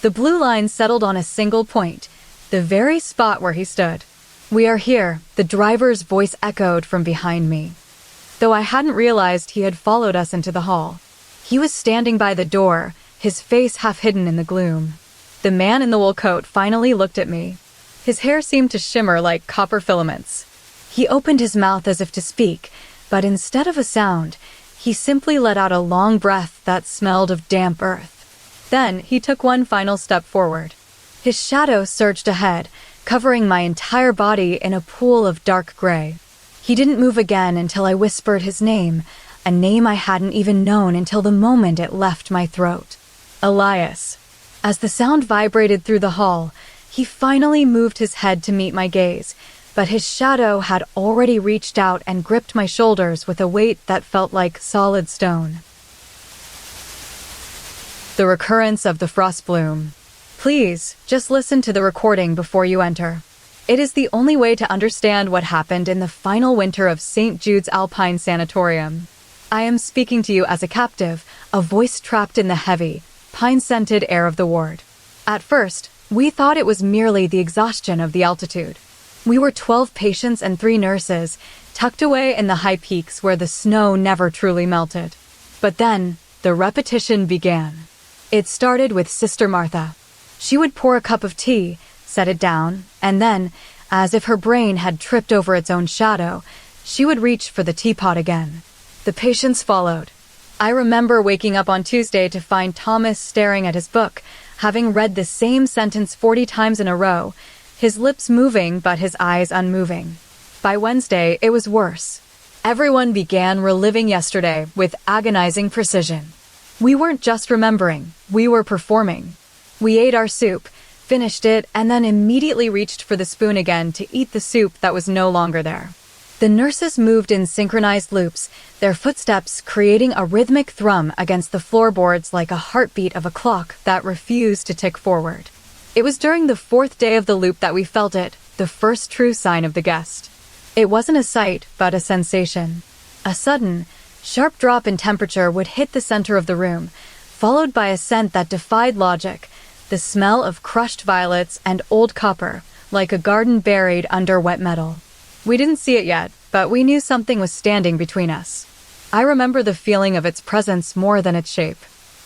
A: The blue line settled on a single point, the very spot where he stood. "We are here," the driver's voice echoed from behind me. Though I hadn't realized he had followed us into the hall. He was standing by the door, his face half hidden in the gloom. The man in the wool coat finally looked at me. His hair seemed to shimmer like copper filaments. He opened his mouth as if to speak, but instead of a sound, he simply let out a long breath that smelled of damp earth. Then he took one final step forward. His shadow surged ahead, covering my entire body in a pool of dark gray. He didn't move again until I whispered his name, a name I hadn't even known until the moment it left my throat. Elias. As the sound vibrated through the hall, he finally moved his head to meet my gaze, but his shadow had already reached out and gripped my shoulders with a weight that felt like solid stone. The Recurrence of the Frost Bloom. Please, just listen to the recording before you enter. It is the only way to understand what happened in the final winter of St. Jude's Alpine Sanatorium. I am speaking to you as a captive, a voice trapped in the heavy, pine-scented air of the ward. At first, we thought it was merely the exhaustion of the altitude. We were 12 patients and 3 nurses, tucked away in the high peaks where the snow never truly melted. But then, the repetition began. It started with Sister Martha. She would pour a cup of tea, set it down, and then, as if her brain had tripped over its own shadow, she would reach for the teapot again. The patients followed. I remember waking up on Tuesday to find Thomas staring at his book, having read the same sentence 40 times in a row, his lips moving but his eyes unmoving. By Wednesday, it was worse. Everyone began reliving yesterday with agonizing precision. We weren't just remembering, we were performing. We ate our soup, finished it, and then immediately reached for the spoon again to eat the soup that was no longer there. The nurses moved in synchronized loops, their footsteps creating a rhythmic thrum against the floorboards like a heartbeat of a clock that refused to tick forward. It was during the 4th day of the loop that we felt it, the first true sign of the guest. It wasn't a sight, but a sensation. A sudden, sharp drop in temperature would hit the center of the room, followed by a scent that defied logic, the smell of crushed violets and old copper, like a garden buried under wet metal. We didn't see it yet, but we knew something was standing between us. I remember the feeling of its presence more than its shape.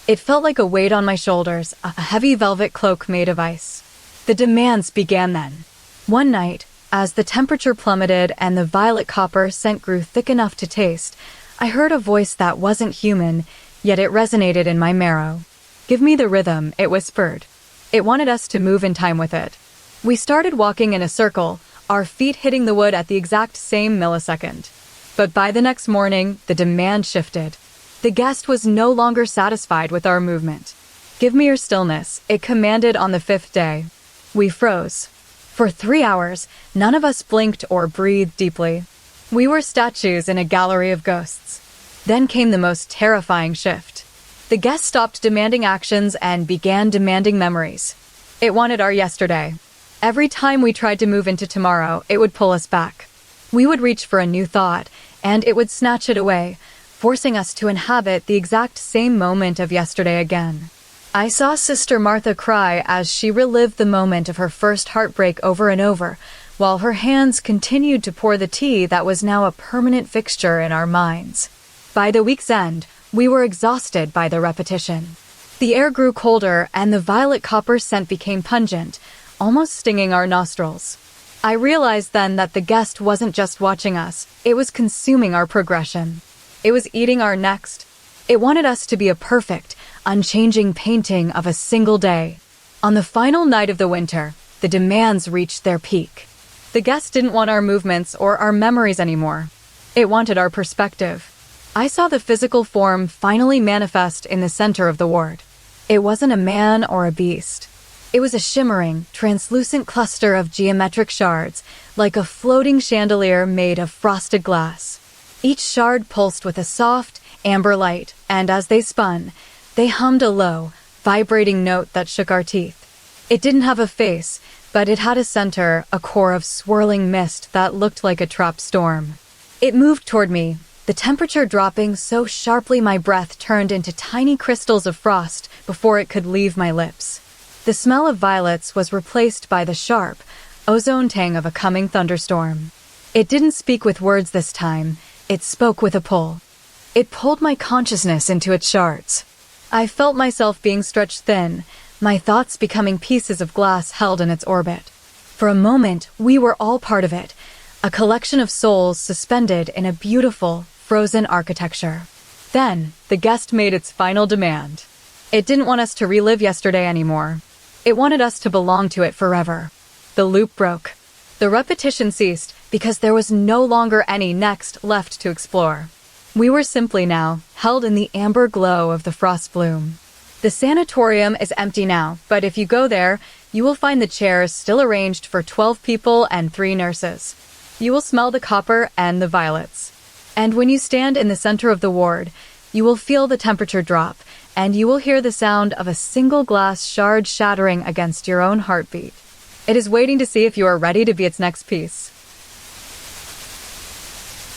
A: It felt like a weight on my shoulders, a heavy velvet cloak made of ice. The demands began then. One night, as the temperature plummeted and the violet copper scent grew thick enough to taste, I heard a voice that wasn't human, yet it resonated in my marrow. "Give me the rhythm," it whispered. It wanted us to move in time with it. We started walking in a circle, our feet hitting the wood at the exact same millisecond. But by the next morning, the demand shifted. The guest was no longer satisfied with our movement. "Give me your stillness," it commanded on the 5th day. We froze. For 3 hours, none of us blinked or breathed deeply. We were statues in a gallery of ghosts. Then came the most terrifying shift. The guest stopped demanding actions and began demanding memories. It wanted our yesterday. Every time we tried to move into tomorrow, it would pull us back. We would reach for a new thought, and it would snatch it away, forcing us to inhabit the exact same moment of yesterday again. I saw Sister Martha cry as she relived the moment of her first heartbreak over and over, while her hands continued to pour the tea that was now a permanent fixture in our minds. By the week's end, we were exhausted by the repetition. The air grew colder, and the violet copper scent became pungent, almost stinging our nostrils. I realized then that the guest wasn't just watching us, it was consuming our progression. It was eating our next. It wanted us to be a perfect, unchanging painting of a single day. On the final night of the winter, the demands reached their peak. The guest didn't want our movements or our memories anymore. It wanted our perspective. I saw the physical form finally manifest in the center of the ward. It wasn't a man or a beast. It was a shimmering, translucent cluster of geometric shards, like a floating chandelier made of frosted glass. Each shard pulsed with a soft, amber light, and as they spun, they hummed a low, vibrating note that shook our teeth. It didn't have a face, but it had a center, a core of swirling mist that looked like a trapped storm. It moved toward me, the temperature dropping so sharply my breath turned into tiny crystals of frost before it could leave my lips. The smell of violets was replaced by the sharp, ozone tang of a coming thunderstorm. It didn't speak with words this time, it spoke with a pull. It pulled my consciousness into its shards. I felt myself being stretched thin, my thoughts becoming pieces of glass held in its orbit. For a moment, we were all part of it, a collection of souls suspended in a beautiful, frozen architecture. Then, the guest made its final demand. It didn't want us to relive yesterday anymore. It wanted us to belong to it forever. The loop broke. The repetition ceased because there was no longer any next left to explore. We were simply now held in the amber glow of the frost bloom. The sanatorium is empty now, but if you go there, you will find the chairs still arranged for 12 people and 3 nurses. You will smell the copper and the violets. And when you stand in the center of the ward, you will feel the temperature drop, and you will hear the sound of a single glass shard shattering against your own heartbeat. It is waiting to see if you are ready to be its next piece.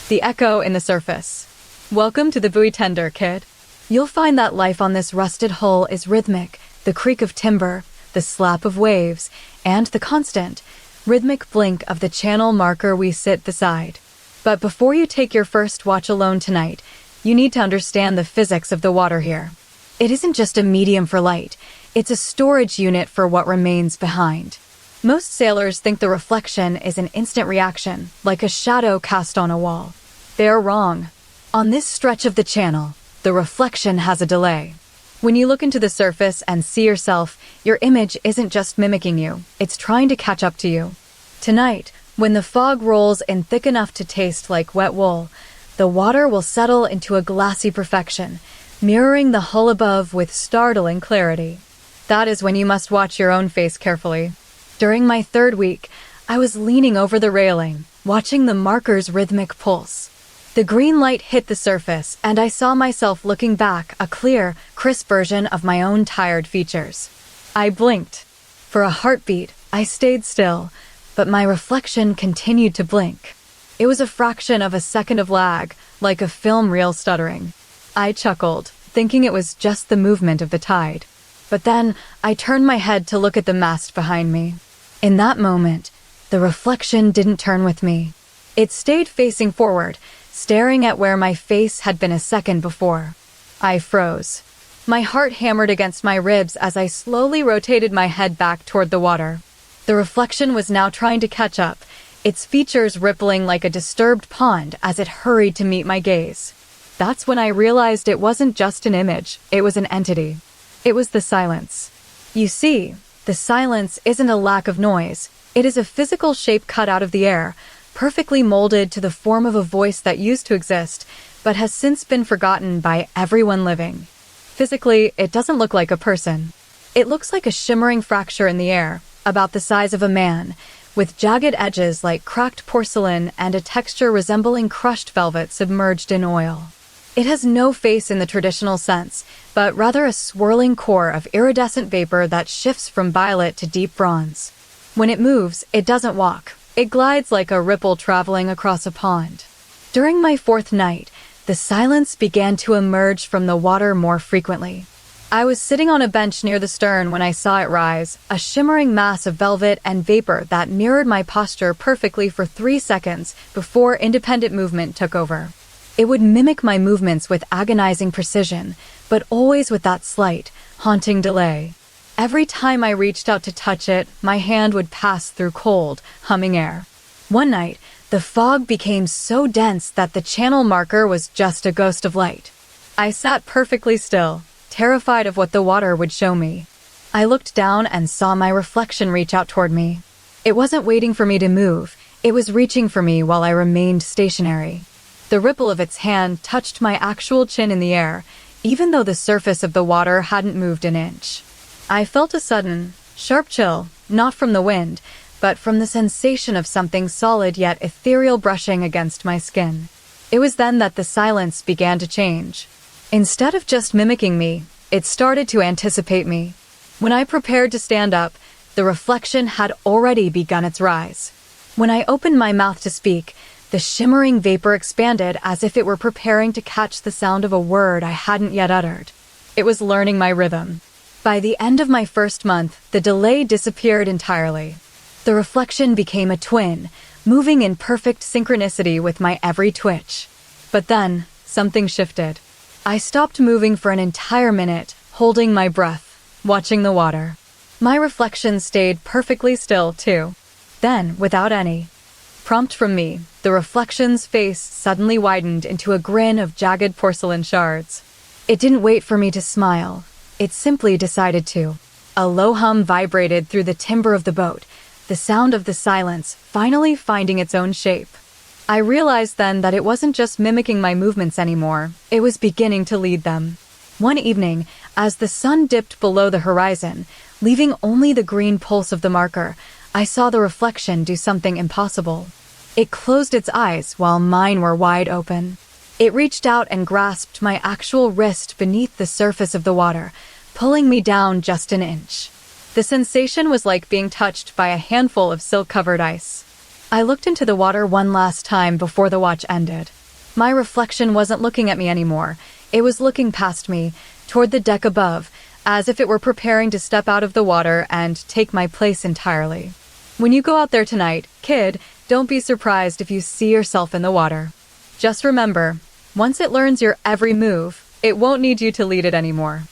A: The echo in the surface. Welcome to the buoy tender, kid. You'll find that life on this rusted hull is rhythmic, the creak of timber, the slap of waves, and the constant, rhythmic blink of the channel marker we sit beside. But before you take your first watch alone tonight, you need to understand the physics of the water here. It isn't just a medium for light, it's a storage unit for what remains behind. Most sailors think the reflection is an instant reaction, like a shadow cast on a wall. They are wrong. On this stretch of the channel, the reflection has a delay. When you look into the surface and see yourself, your image isn't just mimicking you, it's trying to catch up to you. Tonight, when the fog rolls in thick enough to taste like wet wool, the water will settle into a glassy perfection, mirroring the hull above with startling clarity. That is when you must watch your own face carefully. During my 3rd week, I was leaning over the railing, watching the marker's rhythmic pulse. The green light hit the surface, and I saw myself looking back, a clear, crisp version of my own tired features. I blinked. For a heartbeat, I stayed still, but my reflection continued to blink. It was a fraction of a second of lag, like a film reel stuttering. I chuckled, thinking it was just the movement of the tide. But then, I turned my head to look at the mast behind me. In that moment, the reflection didn't turn with me. It stayed facing forward, staring at where my face had been a second before. I froze. My heart hammered against my ribs as I slowly rotated my head back toward the water. The reflection was now trying to catch up, its features rippling like a disturbed pond as it hurried to meet my gaze. That's when I realized it wasn't just an image, it was an entity. It was the silence. You see, the silence isn't a lack of noise. It is a physical shape cut out of the air, perfectly molded to the form of a voice that used to exist, but has since been forgotten by everyone living. Physically, it doesn't look like a person. It looks like a shimmering fracture in the air, about the size of a man, with jagged edges like cracked porcelain and a texture resembling crushed velvet submerged in oil. It has no face in the traditional sense, but rather a swirling core of iridescent vapor that shifts from violet to deep bronze. When it moves, it doesn't walk. It glides like a ripple traveling across a pond. During my 4th night, the silence began to emerge from the water more frequently. I was sitting on a bench near the stern when I saw it rise, a shimmering mass of velvet and vapor that mirrored my posture perfectly for 3 seconds before independent movement took over. It would mimic my movements with agonizing precision, but always with that slight, haunting delay. Every time I reached out to touch it, my hand would pass through cold, humming air. One night, the fog became so dense that the channel marker was just a ghost of light. I sat perfectly still, terrified of what the water would show me. I looked down and saw my reflection reach out toward me. It wasn't waiting for me to move, it was reaching for me while I remained stationary. The ripple of its hand touched my actual chin in the air, even though the surface of the water hadn't moved an inch. I felt a sudden, sharp chill, not from the wind, but from the sensation of something solid yet ethereal brushing against my skin. It was then that the silence began to change. Instead of just mimicking me, it started to anticipate me. When I prepared to stand up, the reflection had already begun its rise. When I opened my mouth to speak, the shimmering vapor expanded as if it were preparing to catch the sound of a word I hadn't yet uttered. It was learning my rhythm. By the end of my 1st month, the delay disappeared entirely. The reflection became a twin, moving in perfect synchronicity with my every twitch. But then, something shifted. I stopped moving for an entire minute, holding my breath, watching the water. My reflection stayed perfectly still, too. Then, without any prompt from me, the reflection's face suddenly widened into a grin of jagged porcelain shards. It didn't wait for me to smile. It simply decided to. A low hum vibrated through the timber of the boat, the sound of the silence finally finding its own shape. I realized then that it wasn't just mimicking my movements anymore, it was beginning to lead them. One evening, as the sun dipped below the horizon, leaving only the green pulse of the marker, I saw the reflection do something impossible. It closed its eyes while mine were wide open. It reached out and grasped my actual wrist beneath the surface of the water, pulling me down just an inch. The sensation was like being touched by a handful of silk-covered ice. I looked into the water one last time before the watch ended. My reflection wasn't looking at me anymore. It was looking past me, toward the deck above, as if it were preparing to step out of the water and take my place entirely. When you go out there tonight, kid, don't be surprised if you see yourself in the water. Just remember, once it learns your every move, it won't need you to lead it anymore.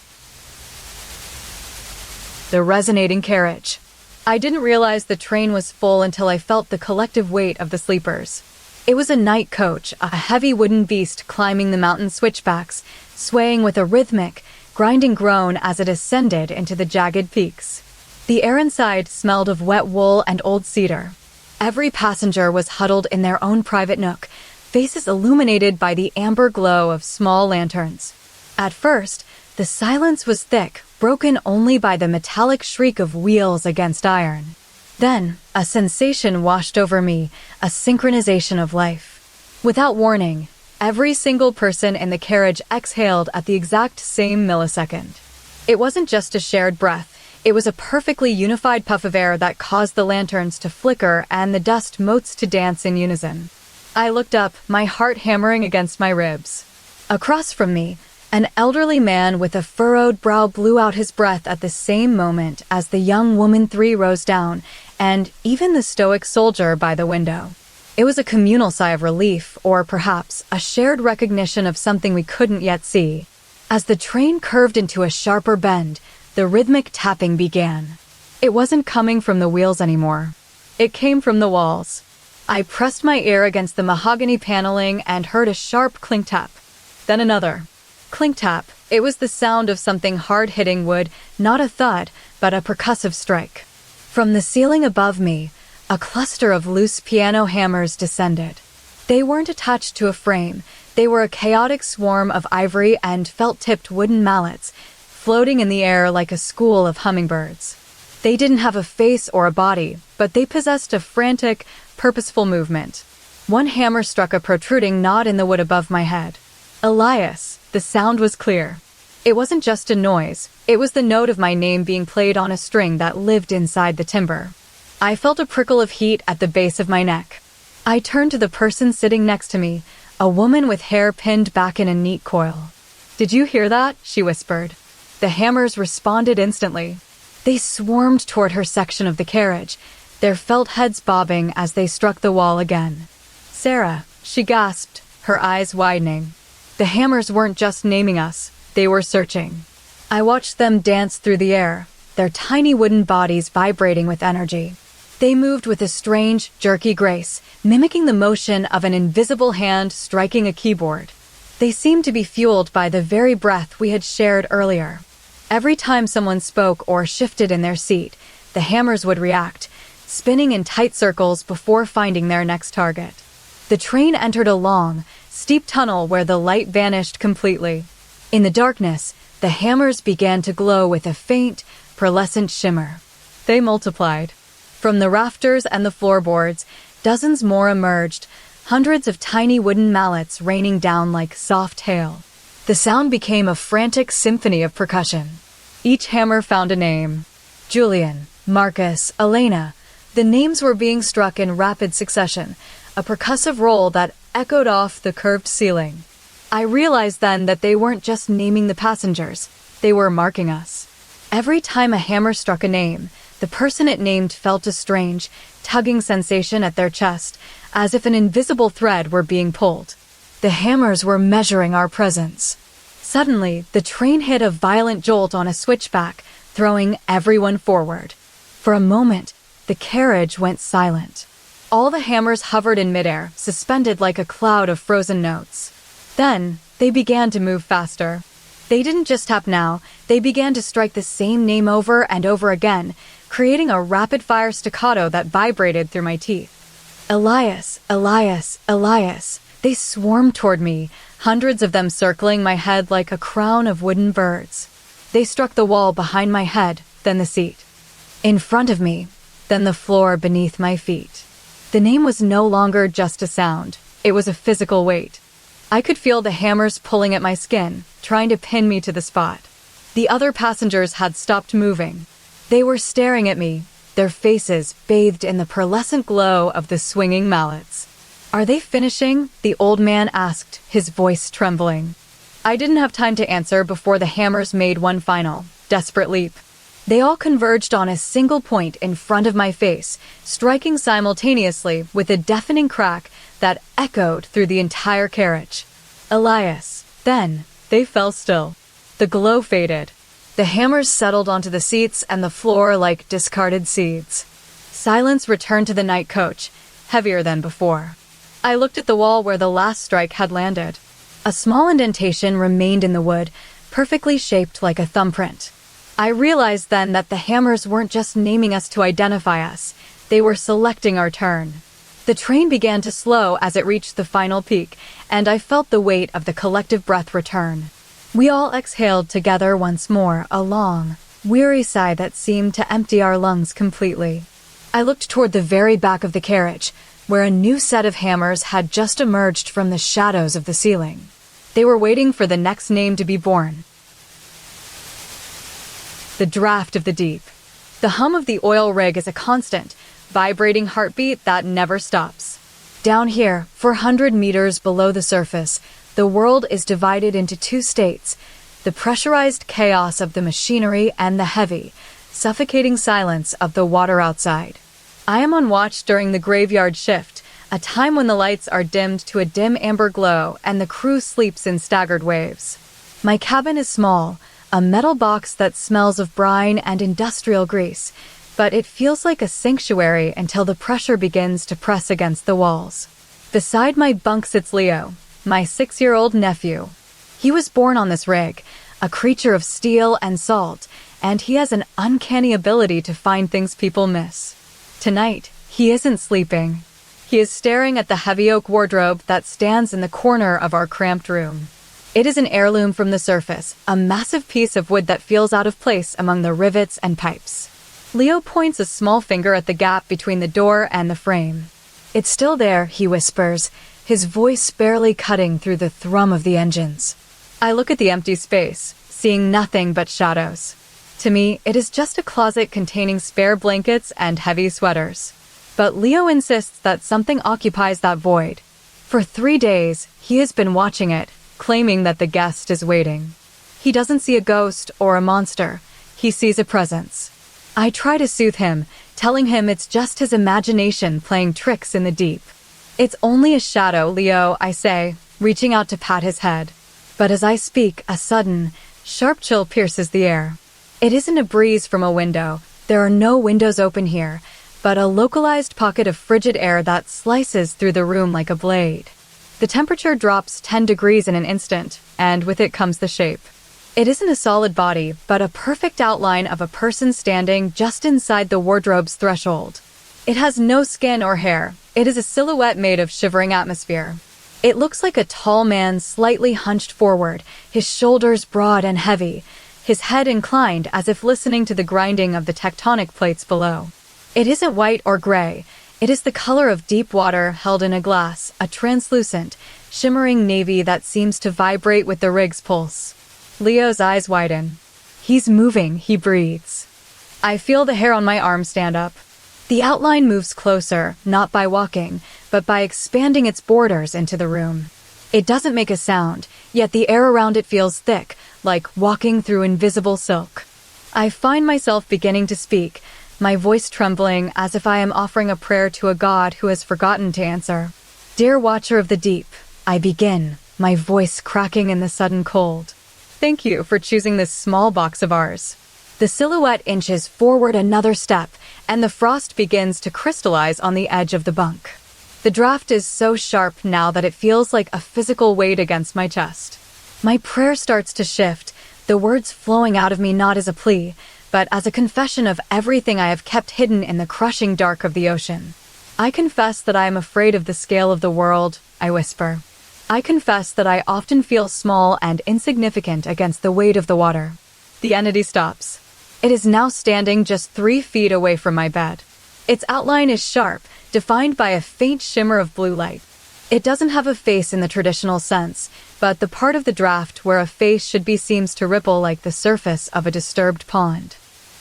A: The Resonating Carriage. I didn't realize the train was full until I felt the collective weight of the sleepers. It was a night coach, a heavy wooden beast climbing the mountain switchbacks, swaying with a rhythmic, grinding groan as it ascended into the jagged peaks. The air inside smelled of wet wool and old cedar. Every passenger was huddled in their own private nook, faces illuminated by the amber glow of small lanterns. At first, the The silence was thick, broken only by the metallic shriek of wheels against iron. Then, a sensation washed over me, a synchronization of life. Without warning, every single person in the carriage exhaled at the exact same millisecond. It wasn't just a shared breath, it was a perfectly unified puff of air that caused the lanterns to flicker and the dust motes to dance in unison. I looked up, my heart hammering against my ribs. Across from me, an elderly man with a furrowed brow blew out his breath at the same moment as the young woman 3 rose down, and even the stoic soldier by the window. It was a communal sigh of relief, or perhaps a shared recognition of something we couldn't yet see. As the train curved into a sharper bend, the rhythmic tapping began. It wasn't coming from the wheels anymore. It came from the walls. I pressed my ear against the mahogany paneling and heard a sharp clink-tap. Then another. Clink-tap. It was the sound of something hard hitting wood, not a thud, but a percussive strike. From the ceiling above me, a cluster of loose piano hammers descended. They weren't attached to a frame. They were a chaotic swarm of ivory and felt-tipped wooden mallets, floating in the air like a school of hummingbirds. They didn't have a face or a body, but they possessed a frantic, purposeful movement. One hammer struck a protruding knot in the wood above my head. Elias, the sound was clear. It wasn't just a noise, it was the note of my name being played on a string that lived inside the timber. I felt a prickle of heat at the base of my neck. I turned to the person sitting next to me, a woman with hair pinned back in a neat coil. "Did you hear that?" she whispered. The hammers responded instantly. They swarmed toward her section of the carriage, their felt heads bobbing as they struck the wall again. "Sarah," she gasped, her eyes widening. The hammers weren't just naming us, they were searching. I watched them dance through the air, their tiny wooden bodies vibrating with energy. They moved with a strange, jerky grace, mimicking the motion of an invisible hand striking a keyboard. They seemed to be fueled by the very breath we had shared earlier. Every time someone spoke or shifted in their seat, the hammers would react, spinning in tight circles before finding their next target. The train entered a long, steep tunnel where the light vanished completely. In the darkness, the hammers began to glow with a faint, pearlescent shimmer. They multiplied. From the rafters and the floorboards, dozens more emerged, hundreds of tiny wooden mallets raining down like soft hail. The sound became a frantic symphony of percussion. Each hammer found a name. Julian, Marcus, Elena. The names were being struck in rapid succession, a percussive roll that echoed off the curved ceiling. I realized then that they weren't just naming the passengers, they were marking us. Every time a hammer struck a name, the person it named felt a strange, tugging sensation at their chest, as if an invisible thread were being pulled. The hammers were measuring our presence. Suddenly, the train hit a violent jolt on a switchback, throwing everyone forward. For a moment, the carriage went silent. All the hammers hovered in midair, suspended like a cloud of frozen notes. Then, they began to move faster. They didn't just tap now, they began to strike the same name over and over again, creating a rapid-fire staccato that vibrated through my teeth. Elias, Elias, Elias. They swarmed toward me, hundreds of them circling my head like a crown of wooden birds. They struck the wall behind my head, then the seat. In front of me, then the floor beneath my feet. The name was no longer just a sound, it was a physical weight. I could feel the hammers pulling at my skin, trying to pin me to the spot. The other passengers had stopped moving. They were staring at me, their faces bathed in the pearlescent glow of the swinging mallets. "Are they finishing?" the old man asked, his voice trembling. I didn't have time to answer before the hammers made one final, desperate leap. They all converged on a single point in front of my face, striking simultaneously with a deafening crack that echoed through the entire carriage. Elias. Then, they fell still. The glow faded. The hammers settled onto the seats and the floor like discarded seeds. Silence returned to the night coach, heavier than before. I looked at the wall where the last strike had landed. A small indentation remained in the wood, perfectly shaped like a thumbprint. I realized then that the hammers weren't just naming us to identify us, they were selecting our turn. The train began to slow as it reached the final peak, and I felt the weight of the collective breath return. We all exhaled together once more, a long, weary sigh that seemed to empty our lungs completely. I looked toward the very back of the carriage, where a new set of hammers had just emerged from the shadows of the ceiling. They were waiting for the next name to be born. The draft of the deep. The hum of the oil rig is a constant, vibrating heartbeat that never stops. Down here, 400 meters below the surface, the world is divided into two states: the pressurized chaos of the machinery and the heavy, suffocating silence of the water outside. I am on watch during the graveyard shift, a time when the lights are dimmed to a dim amber glow and the crew sleeps in staggered waves. My cabin is small, a metal box that smells of brine and industrial grease, but it feels like a sanctuary until the pressure begins to press against the walls. Beside my bunk sits Leo, my 6-year-old nephew. He was born on this rig, a creature of steel and salt, and he has an uncanny ability to find things people miss. Tonight, he isn't sleeping. He is staring at the heavy oak wardrobe that stands in the corner of our cramped room. It is an heirloom from the surface, a massive piece of wood that feels out of place among the rivets and pipes. Leo points a small finger at the gap between the door and the frame. "It's still there," he whispers, his voice barely cutting through the thrum of the engines. I look at the empty space, seeing nothing but shadows. To me, it is just a closet containing spare blankets and heavy sweaters. But Leo insists that something occupies that void. For 3 days, he has been watching it, claiming that the guest is waiting. He doesn't see a ghost or a monster. He sees a presence. I try to soothe him, telling him it's just his imagination playing tricks in the deep. "It's only a shadow, Leo," I say, reaching out to pat his head. But as I speak, a sudden, sharp chill pierces the air. It isn't a breeze from a window. There are no windows open here, but a localized pocket of frigid air that slices through the room like a blade. The temperature drops 10 degrees in an instant, and with it comes the shape. It isn't a solid body, but a perfect outline of a person standing just inside the wardrobe's threshold. It has no skin or hair. It is a silhouette made of shivering atmosphere. It looks like a tall man slightly hunched forward, his shoulders broad and heavy, his head inclined as if listening to the grinding of the tectonic plates below. It isn't white or gray. It is the color of deep water held in a glass, a translucent, shimmering navy that seems to vibrate with the rig's pulse. Leo's eyes widen. He's moving, he breathes. I feel the hair on my arm stand up. The outline moves closer, not by walking, but by expanding its borders into the room. It doesn't make a sound, yet the air around it feels thick, like walking through invisible silk. I find myself beginning to speak, my voice trembling as if I am offering a prayer to a god who has forgotten to answer. "Dear Watcher of the Deep," I begin, my voice cracking in the sudden cold. "Thank you for choosing this small box of ours." The silhouette inches forward another step, and the frost begins to crystallize on the edge of the bunk. The draft is so sharp now that it feels like a physical weight against my chest. My prayer starts to shift, the words flowing out of me not as a plea, but as a confession of everything I have kept hidden in the crushing dark of the ocean. "I confess that I am afraid of the scale of the world," I whisper. "I confess that I often feel small and insignificant against the weight of the water." The entity stops. It is now standing just 3 feet away from my bed. Its outline is sharp, defined by a faint shimmer of blue light. It doesn't have a face in the traditional sense, but the part of the draft where a face should be seems to ripple like the surface of a disturbed pond.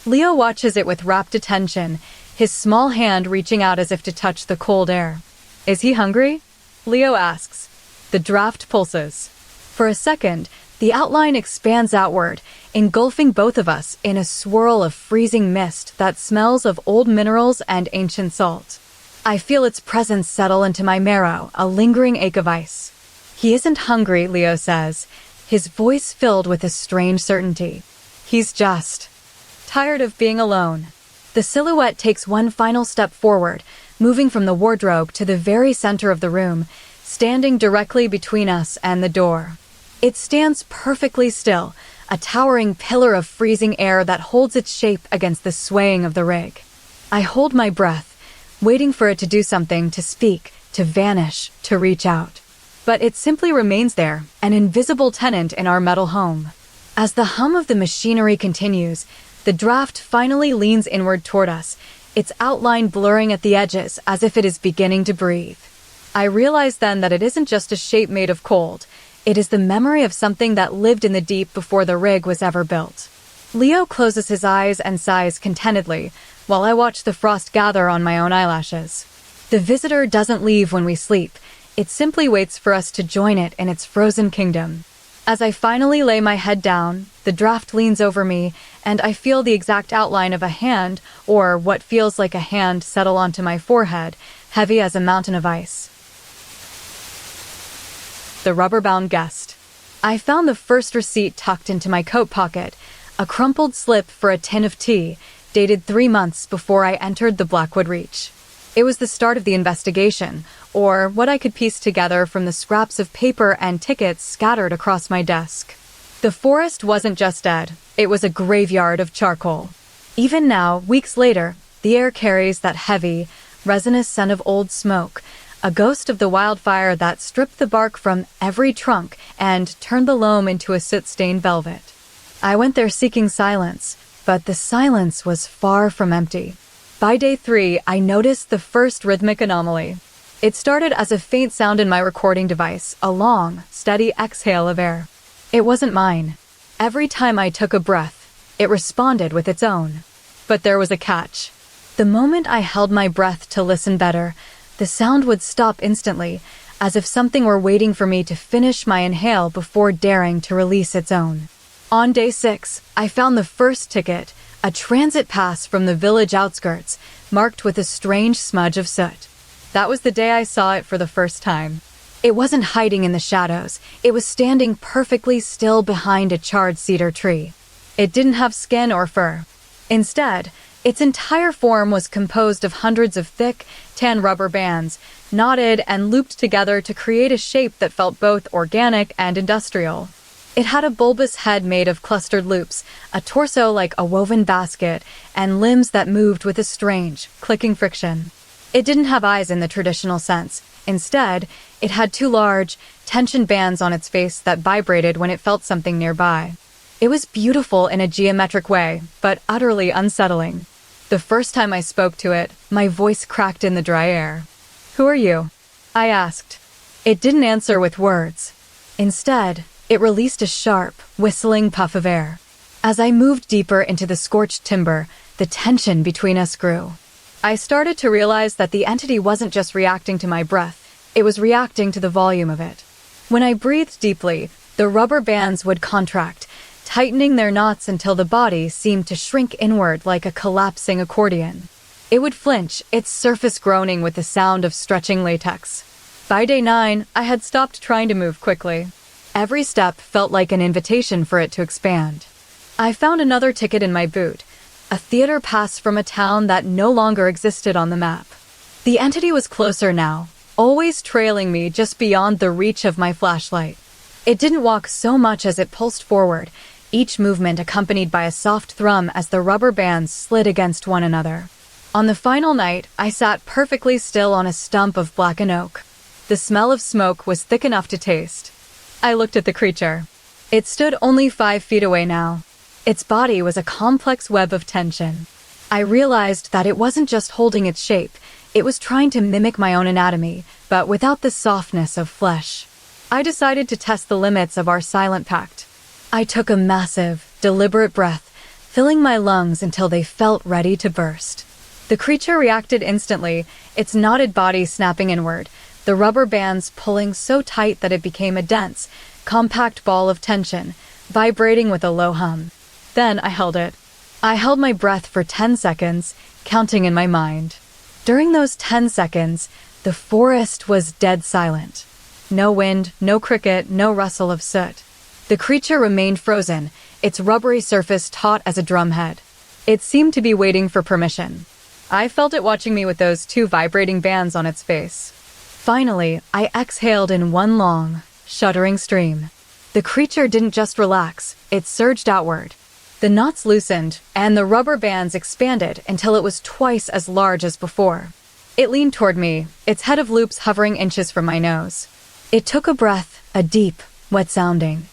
A: Leo watches it with rapt attention, his small hand reaching out as if to touch the cold air. "Is he hungry?" Leo asks. The draft pulses. For a second, the outline expands outward, engulfing both of us in a swirl of freezing mist that smells of old minerals and ancient salt. I feel its presence settle into my marrow, a lingering ache of ice. "He isn't hungry," Leo says, his voice filled with a strange certainty. "He's just tired of being alone." The silhouette takes one final step forward, moving from the wardrobe to the very center of the room, standing directly between us and the door. It stands perfectly still, a towering pillar of freezing air that holds its shape against the swaying of the rig. I hold my breath, waiting for it to do something, to speak, to vanish, to reach out. but it simply remains there, an invisible tenant in our metal home. As the hum of the machinery continues, the draft finally leans inward toward us, its outline blurring at the edges as if it is beginning to breathe. I realize then that it isn't just a shape made of cold. It is the memory of something that lived in the deep before the rig was ever built. Leo closes his eyes and sighs contentedly, while I watch the frost gather on my own eyelashes. The visitor doesn't leave when we sleep. It simply waits for us to join it in its frozen kingdom. As I finally lay my head down, the draft leans over me, and I feel the exact outline of a hand, or what feels like a hand, settle onto my forehead, heavy as a mountain of ice. The rubber-bound guest. I found the first receipt tucked into my coat pocket, a crumpled slip for a tin of tea, dated 3 months before I entered the Blackwood Reach. It was the start of the investigation, or what I could piece together from the scraps of paper and tickets scattered across my desk. The forest wasn't just dead, it was a graveyard of charcoal. Even now, weeks later, the air carries that heavy, resinous scent of old smoke, a ghost of the wildfire that stripped the bark from every trunk and turned the loam into a soot-stained velvet. I went there seeking silence, but the silence was far from empty. By day 3, I noticed the first rhythmic anomaly. It started as a faint sound in my recording device, a long, steady exhale of air. It wasn't mine. Every time I took a breath, it responded with its own. But there was a catch. The moment I held my breath to listen better, the sound would stop instantly, as if something were waiting for me to finish my inhale before daring to release its own. On day 6, I found the first ticket, a transit pass from the village outskirts, marked with a strange smudge of soot. That was the day I saw it for the first time. It wasn't hiding in the shadows. It was standing perfectly still behind a charred cedar tree. It didn't have skin or fur. Instead, its entire form was composed of hundreds of thick, tan rubber bands, knotted and looped together to create a shape that felt both organic and industrial. It had a bulbous head made of clustered loops, a torso like a woven basket, and limbs that moved with a strange, clicking friction. It didn't have eyes in the traditional sense. Instead, it had 2 large, tension bands on its face that vibrated when it felt something nearby. It was beautiful in a geometric way, but utterly unsettling. The first time I spoke to it, my voice cracked in the dry air. "Who are you?" I asked. It didn't answer with words. Instead, it released a sharp, whistling puff of air. As I moved deeper into the scorched timber, the tension between us grew. I started to realize that the entity wasn't just reacting to my breath, it was reacting to the volume of it. When I breathed deeply, the rubber bands would contract, tightening their knots until the body seemed to shrink inward like a collapsing accordion. It would flinch, its surface groaning with the sound of stretching latex. By day 9, I had stopped trying to move quickly. Every step felt like an invitation for it to expand. I found another ticket in my boot, a theater pass from a town that no longer existed on the map. The entity was closer now, always trailing me just beyond the reach of my flashlight. It didn't walk so much as it pulsed forward, each movement accompanied by a soft thrum as the rubber bands slid against one another. On the final night, I sat perfectly still on a stump of blackened oak. The smell of smoke was thick enough to taste. I looked at the creature. It stood only 5 feet away now. Its body was a complex web of tension. I realized that it wasn't just holding its shape, it was trying to mimic my own anatomy, but without the softness of flesh. I decided to test the limits of our silent pact. I took a massive, deliberate breath, filling my lungs until they felt ready to burst. The creature reacted instantly, its knotted body snapping inward, the rubber bands pulling so tight that it became a dense, compact ball of tension, vibrating with a low hum. Then I held it. I held my breath for 10 seconds, counting in my mind. During those 10 seconds, the forest was dead silent. No wind, no cricket, no rustle of soot. The creature remained frozen, its rubbery surface taut as a drumhead. It seemed to be waiting for permission. I felt it watching me with those 2 vibrating bands on its face. Finally, I exhaled in one long, shuddering stream. The creature didn't just relax, it surged outward. The knots loosened, and the rubber bands expanded until it was twice as large as before. It leaned toward me, its head of loops hovering inches from my nose. It took a breath, a deep, wet-sounding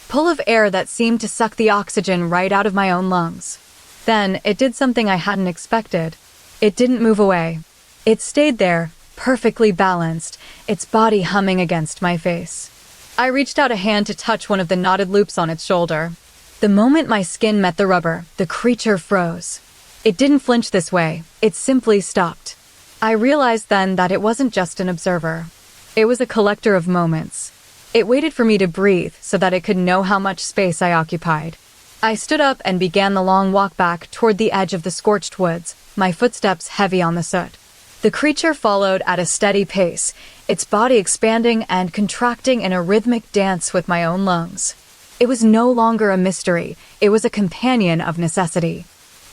A: pull of air that seemed to suck the oxygen right out of my own lungs. Then, it did something I hadn't expected. It didn't move away. It stayed there, perfectly balanced, its body humming against my face. I reached out a hand to touch one of the knotted loops on its shoulder. The moment my skin met the rubber, the creature froze. It didn't flinch this way. It simply stopped. I realized then that it wasn't just an observer. It was a collector of moments. It waited for me to breathe so that it could know how much space I occupied. I stood up and began the long walk back toward the edge of the scorched woods, my footsteps heavy on the soot. The creature followed at a steady pace, its body expanding and contracting in a rhythmic dance with my own lungs. It was no longer a mystery, it was a companion of necessity.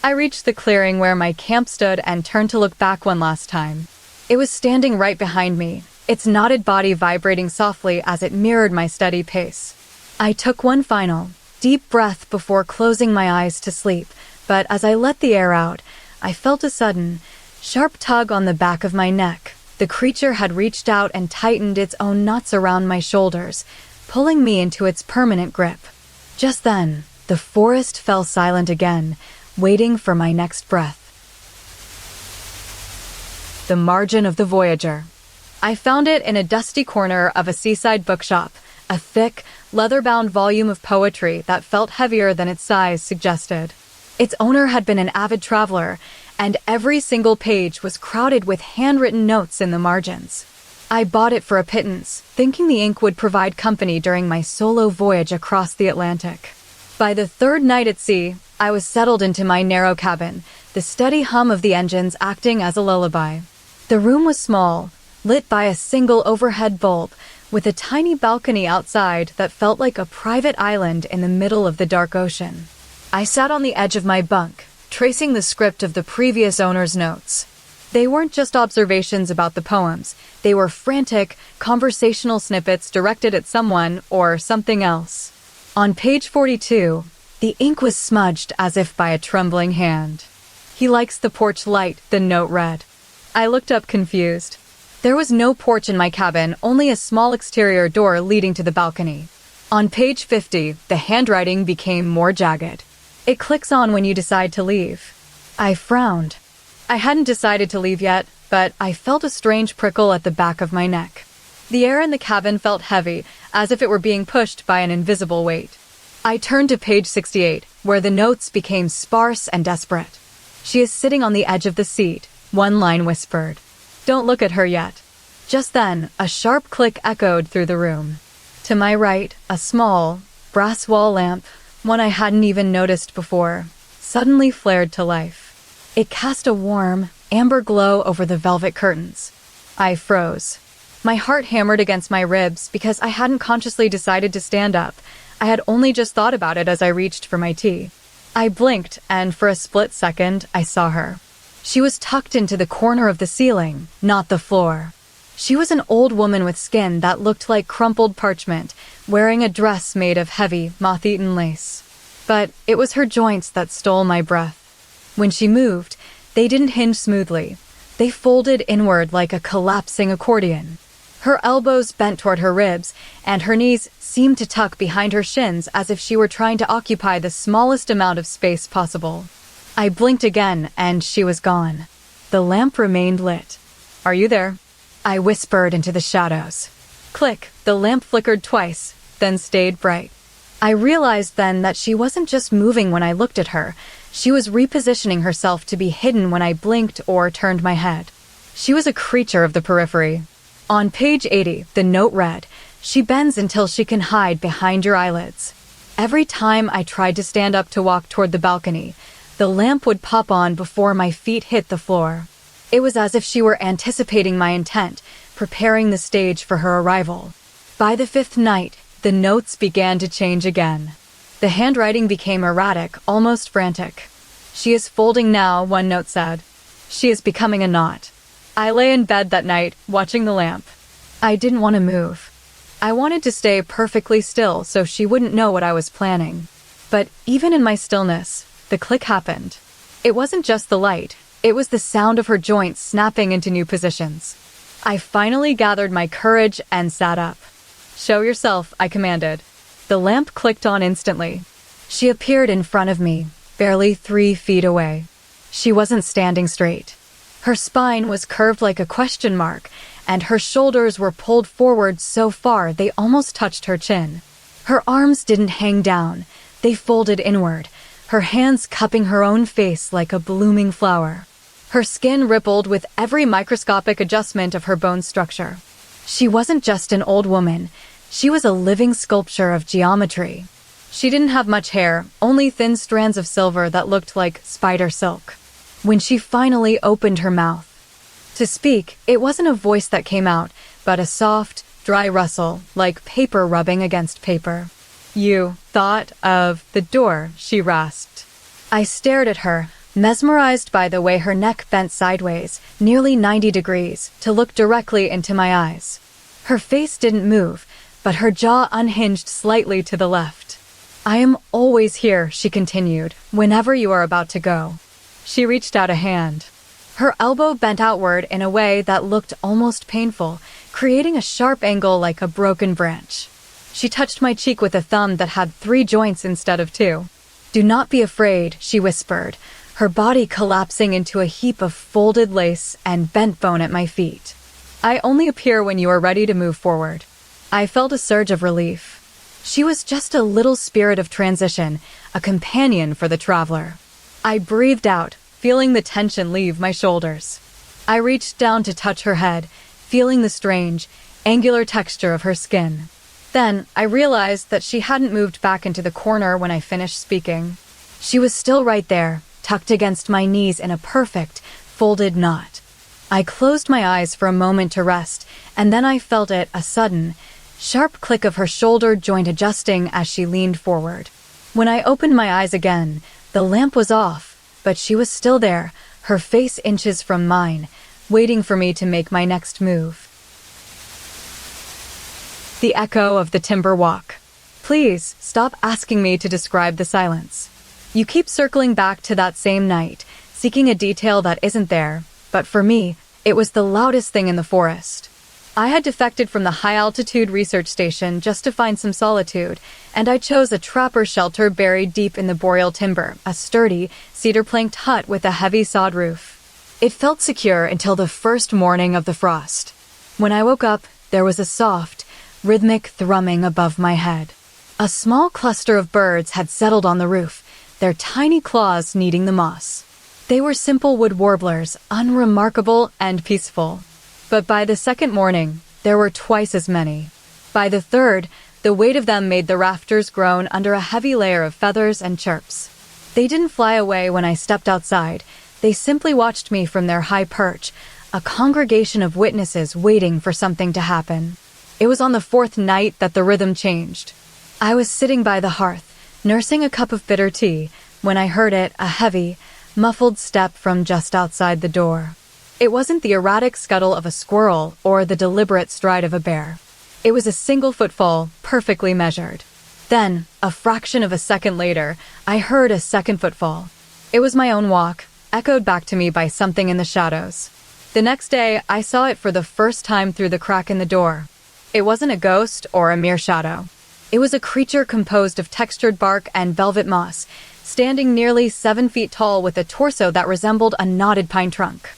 A: I reached the clearing where my camp stood and turned to look back one last time. It was standing right behind me, its knotted body vibrating softly as it mirrored my steady pace. I took one final, deep breath before closing my eyes to sleep, but as I let the air out, I felt a sudden, sharp tug on the back of my neck. The creature had reached out and tightened its own knots around my shoulders, pulling me into its permanent grip. Just then, the forest fell silent again, waiting for my next breath. The margin of the Voyager. I found it in a dusty corner of a seaside bookshop, a thick, leather-bound volume of poetry that felt heavier than its size suggested. Its owner had been an avid traveler, and every single page was crowded with handwritten notes in the margins. I bought it for a pittance, thinking the ink would provide company during my solo voyage across the Atlantic. By the third night at sea, I was settled into my narrow cabin, the steady hum of the engines acting as a lullaby. The room was small, lit by a single overhead bulb, with a tiny balcony outside that felt like a private island in the middle of the dark ocean. I sat on the edge of my bunk, tracing the script of the previous owner's notes. They weren't just observations about the poems, they were frantic, conversational snippets directed at someone or something else. On page 42, the ink was smudged as if by a trembling hand. "He likes the porch light," the note read. I looked up confused. There was no porch in my cabin, only a small exterior door leading to the balcony. On page 50, the handwriting became more jagged. "It clicks on when you decide to leave." I frowned. I hadn't decided to leave yet, but I felt a strange prickle at the back of my neck. The air in the cabin felt heavy, as if it were being pushed by an invisible weight. I turned to page 68, where the notes became sparse and desperate. "She is sitting on the edge of the seat," one line whispered. "Don't look at her yet." Just then, a sharp click echoed through the room. To my right, a small, brass wall lamp, one I hadn't even noticed before, suddenly flared to life. It cast a warm, amber glow over the velvet curtains. I froze. My heart hammered against my ribs because I hadn't consciously decided to stand up. I had only just thought about it as I reached for my tea. I blinked, and for a split second, I saw her. She was tucked into the corner of the ceiling, not the floor. She was an old woman with skin that looked like crumpled parchment, wearing a dress made of heavy, moth-eaten lace. But it was her joints that stole my breath. When she moved, they didn't hinge smoothly. They folded inward like a collapsing accordion. Her elbows bent toward her ribs, and her knees seemed to tuck behind her shins as if she were trying to occupy the smallest amount of space possible. I blinked again, and she was gone. The lamp remained lit. "Are you there?" I whispered into the shadows. Click, the lamp flickered twice, then stayed bright. I realized then that she wasn't just moving when I looked at her. She was repositioning herself to be hidden when I blinked or turned my head. She was a creature of the periphery. On page 80, the note read, "She bends until she can hide behind your eyelids." Every time I tried to stand up to walk toward the balcony, the lamp would pop on before my feet hit the floor. It was as if she were anticipating my intent, preparing the stage for her arrival. By the fifth night, the notes began to change again. The handwriting became erratic, almost frantic. "She is folding now," one note said. "She is becoming a knot." I lay in bed that night, watching the lamp. I didn't want to move. I wanted to stay perfectly still so she wouldn't know what I was planning. But even in my stillness, the click happened. It wasn't just the light, it was the sound of her joints snapping into new positions. I finally gathered my courage and sat up. "Show yourself," I commanded. The lamp clicked on instantly. She appeared in front of me, barely 3 feet away. She wasn't standing straight. Her spine was curved like a question mark, and her shoulders were pulled forward so far they almost touched her chin. Her arms didn't hang down, they folded inward, her hands cupping her own face like a blooming flower. Her skin rippled with every microscopic adjustment of her bone structure. She wasn't just an old woman, she was a living sculpture of geometry. She didn't have much hair, only thin strands of silver that looked like spider silk. When she finally opened her mouth to speak, it wasn't a voice that came out, but a soft, dry rustle, like paper rubbing against paper. "You thought of the door," she rasped. I stared at her, mesmerized by the way her neck bent sideways, nearly 90 degrees, to look directly into my eyes. Her face didn't move, but her jaw unhinged slightly to the left. "I am always here," she continued, "whenever you are about to go." She reached out a hand. Her elbow bent outward in a way that looked almost painful, creating a sharp angle like a broken branch. She touched my cheek with a thumb that had 3 joints instead of 2. "Do not be afraid," she whispered, her body collapsing into a heap of folded lace and bent bone at my feet. "I only appear when you are ready to move forward." I felt a surge of relief. She was just a little spirit of transition, a companion for the traveler. I breathed out, feeling the tension leave my shoulders. I reached down to touch her head, feeling the strange, angular texture of her skin. Then I realized that she hadn't moved back into the corner when I finished speaking. She was still right there, tucked against my knees in a perfect, folded knot. I closed my eyes for a moment to rest, and then I felt it, a sudden, sharp click of her shoulder joint adjusting as she leaned forward. When I opened my eyes again, the lamp was off, but she was still there, her face inches from mine, waiting for me to make my next move. The echo of the timber walk. Please, stop asking me to describe the silence. You keep circling back to that same night, seeking a detail that isn't there, but for me, it was the loudest thing in the forest. I had defected from the high-altitude research station just to find some solitude, and I chose a trapper shelter buried deep in the boreal timber, a sturdy, cedar-planked hut with a heavy sod roof. It felt secure until the first morning of the frost. When I woke up, there was a soft, rhythmic thrumming above my head. A small cluster of birds had settled on the roof, their tiny claws kneading the moss. They were simple wood warblers, unremarkable and peaceful. But by the second morning, there were twice as many. By the third, the weight of them made the rafters groan under a heavy layer of feathers and chirps. They didn't fly away when I stepped outside. They simply watched me from their high perch, a congregation of witnesses waiting for something to happen. It was on the 4th night that the rhythm changed. I was sitting by the hearth, nursing a cup of bitter tea, when I heard it, a heavy, muffled step from just outside the door. It wasn't the erratic scuttle of a squirrel or the deliberate stride of a bear. It was a single footfall, perfectly measured. Then, a fraction of a second later, I heard a second footfall. It was my own walk, echoed back to me by something in the shadows. The next day, I saw it for the first time through the crack in the door. It wasn't a ghost or a mere shadow. It was a creature composed of textured bark and velvet moss, standing nearly 7 feet tall with a torso that resembled a knotted pine trunk.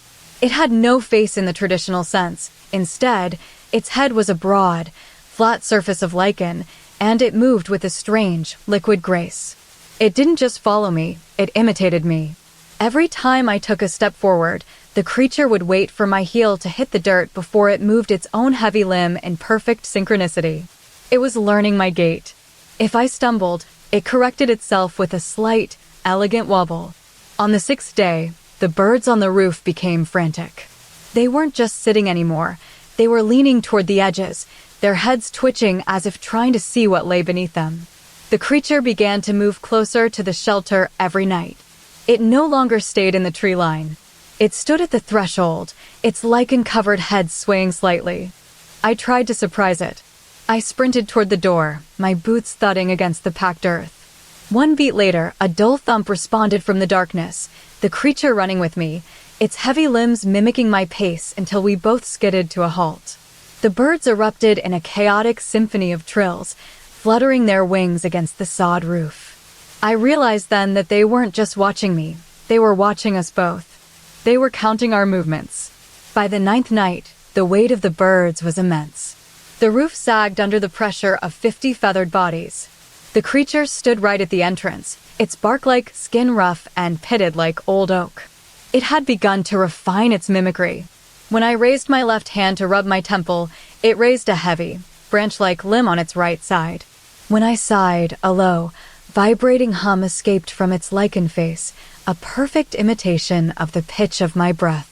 A: It had no face in the traditional sense. Instead, its head was a broad, flat surface of lichen, and it moved with a strange, liquid grace. It didn't just follow me, it imitated me. Every time I took a step forward, the creature would wait for my heel to hit the dirt before it moved its own heavy limb in perfect synchronicity. It was learning my gait. If I stumbled, it corrected itself with a slight, elegant wobble. On the 6th day, the birds on the roof became frantic. They weren't just sitting anymore. They were leaning toward the edges, their heads twitching as if trying to see what lay beneath them. The creature began to move closer to the shelter every night. It no longer stayed in the tree line. It stood at the threshold, its lichen-covered head swaying slightly. I tried to surprise it. I sprinted toward the door, my boots thudding against the packed earth. 1 beat later, a dull thump responded from the darkness, the creature running with me, its heavy limbs mimicking my pace until we both skidded to a halt. The birds erupted in a chaotic symphony of trills, fluttering their wings against the sod roof. I realized then that they weren't just watching me, they were watching us both. They were counting our movements. By the 9th night, the weight of the birds was immense. The roof sagged under the pressure of 50 feathered bodies. The creature stood right at the entrance, its bark-like skin rough and pitted like old oak. It had begun to refine its mimicry. When I raised my left hand to rub my temple, it raised a heavy, branch-like limb on its right side. When I sighed, a low, vibrating hum escaped from its lichen face, a perfect imitation of the pitch of my breath.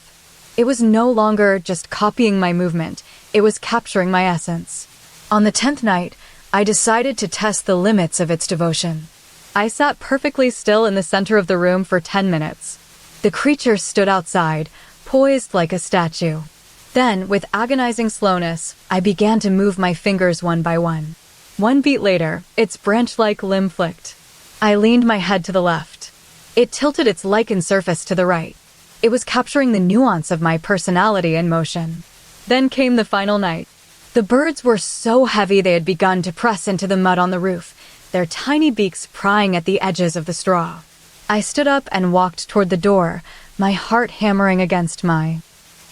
A: It was no longer just copying my movement, it was capturing my essence. On the 10th night, I decided to test the limits of its devotion. I sat perfectly still in the center of the room for 10 minutes. The creature stood outside, poised like a statue. Then, with agonizing slowness, I began to move my fingers one by one. 1 beat later, its branch-like limb flicked. I leaned my head to the left. It tilted its lichen surface to the right. It was capturing the nuance of my personality in motion. Then came the final night. The birds were so heavy they had begun to press into the mud on the roof, their tiny beaks prying at the edges of the straw. I stood up and walked toward the door, my heart hammering against my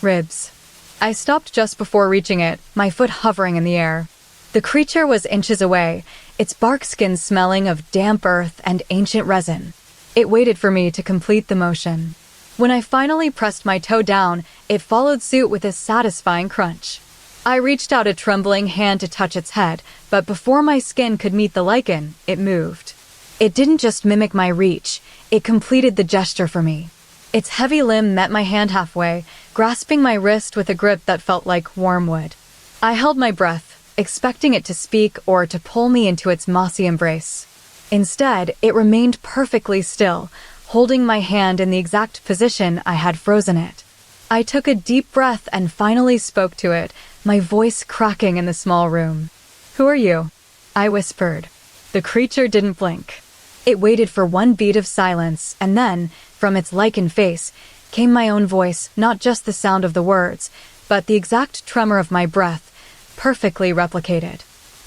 A: ribs. I stopped just before reaching it, my foot hovering in the air. The creature was inches away, its bark skin smelling of damp earth and ancient resin. It waited for me to complete the motion. When I finally pressed my toe down, it followed suit with a satisfying crunch. I reached out a trembling hand to touch its head, but before my skin could meet the lichen, it moved. It didn't just mimic my reach, it completed the gesture for me. Its heavy limb met my hand halfway, grasping my wrist with a grip that felt like warm wood. I held my breath, expecting it to speak or to pull me into its mossy embrace. Instead, it remained perfectly still, holding my hand in the exact position I had frozen it. I took a deep breath and finally spoke to it, my voice cracking in the small room. "Who are you?" I whispered. The creature didn't blink. It waited for 1 beat of silence, and then, from its lichen face, came my own voice, not just the sound of the words, but the exact tremor of my breath, perfectly replicated.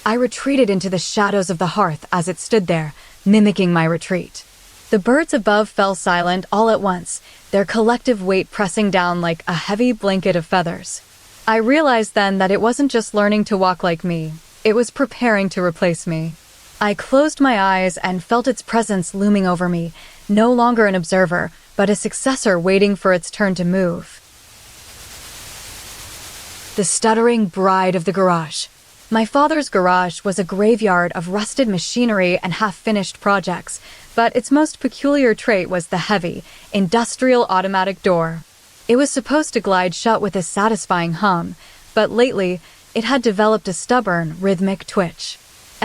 A: I retreated into the shadows of the hearth as it stood there, mimicking my retreat. The birds above fell silent all at once, their collective weight pressing down like a heavy blanket of feathers. I realized then that it wasn't just learning to walk like me, it was preparing to replace me. I closed my eyes and felt its presence looming over me, no longer an observer, but a successor waiting for its turn to move. The stuttering bride of the garage. My father's garage was a graveyard of rusted machinery and half-finished projects, but its most peculiar trait was the heavy, industrial automatic door. It was supposed to glide shut with a satisfying hum, but lately, it had developed a stubborn, rhythmic twitch.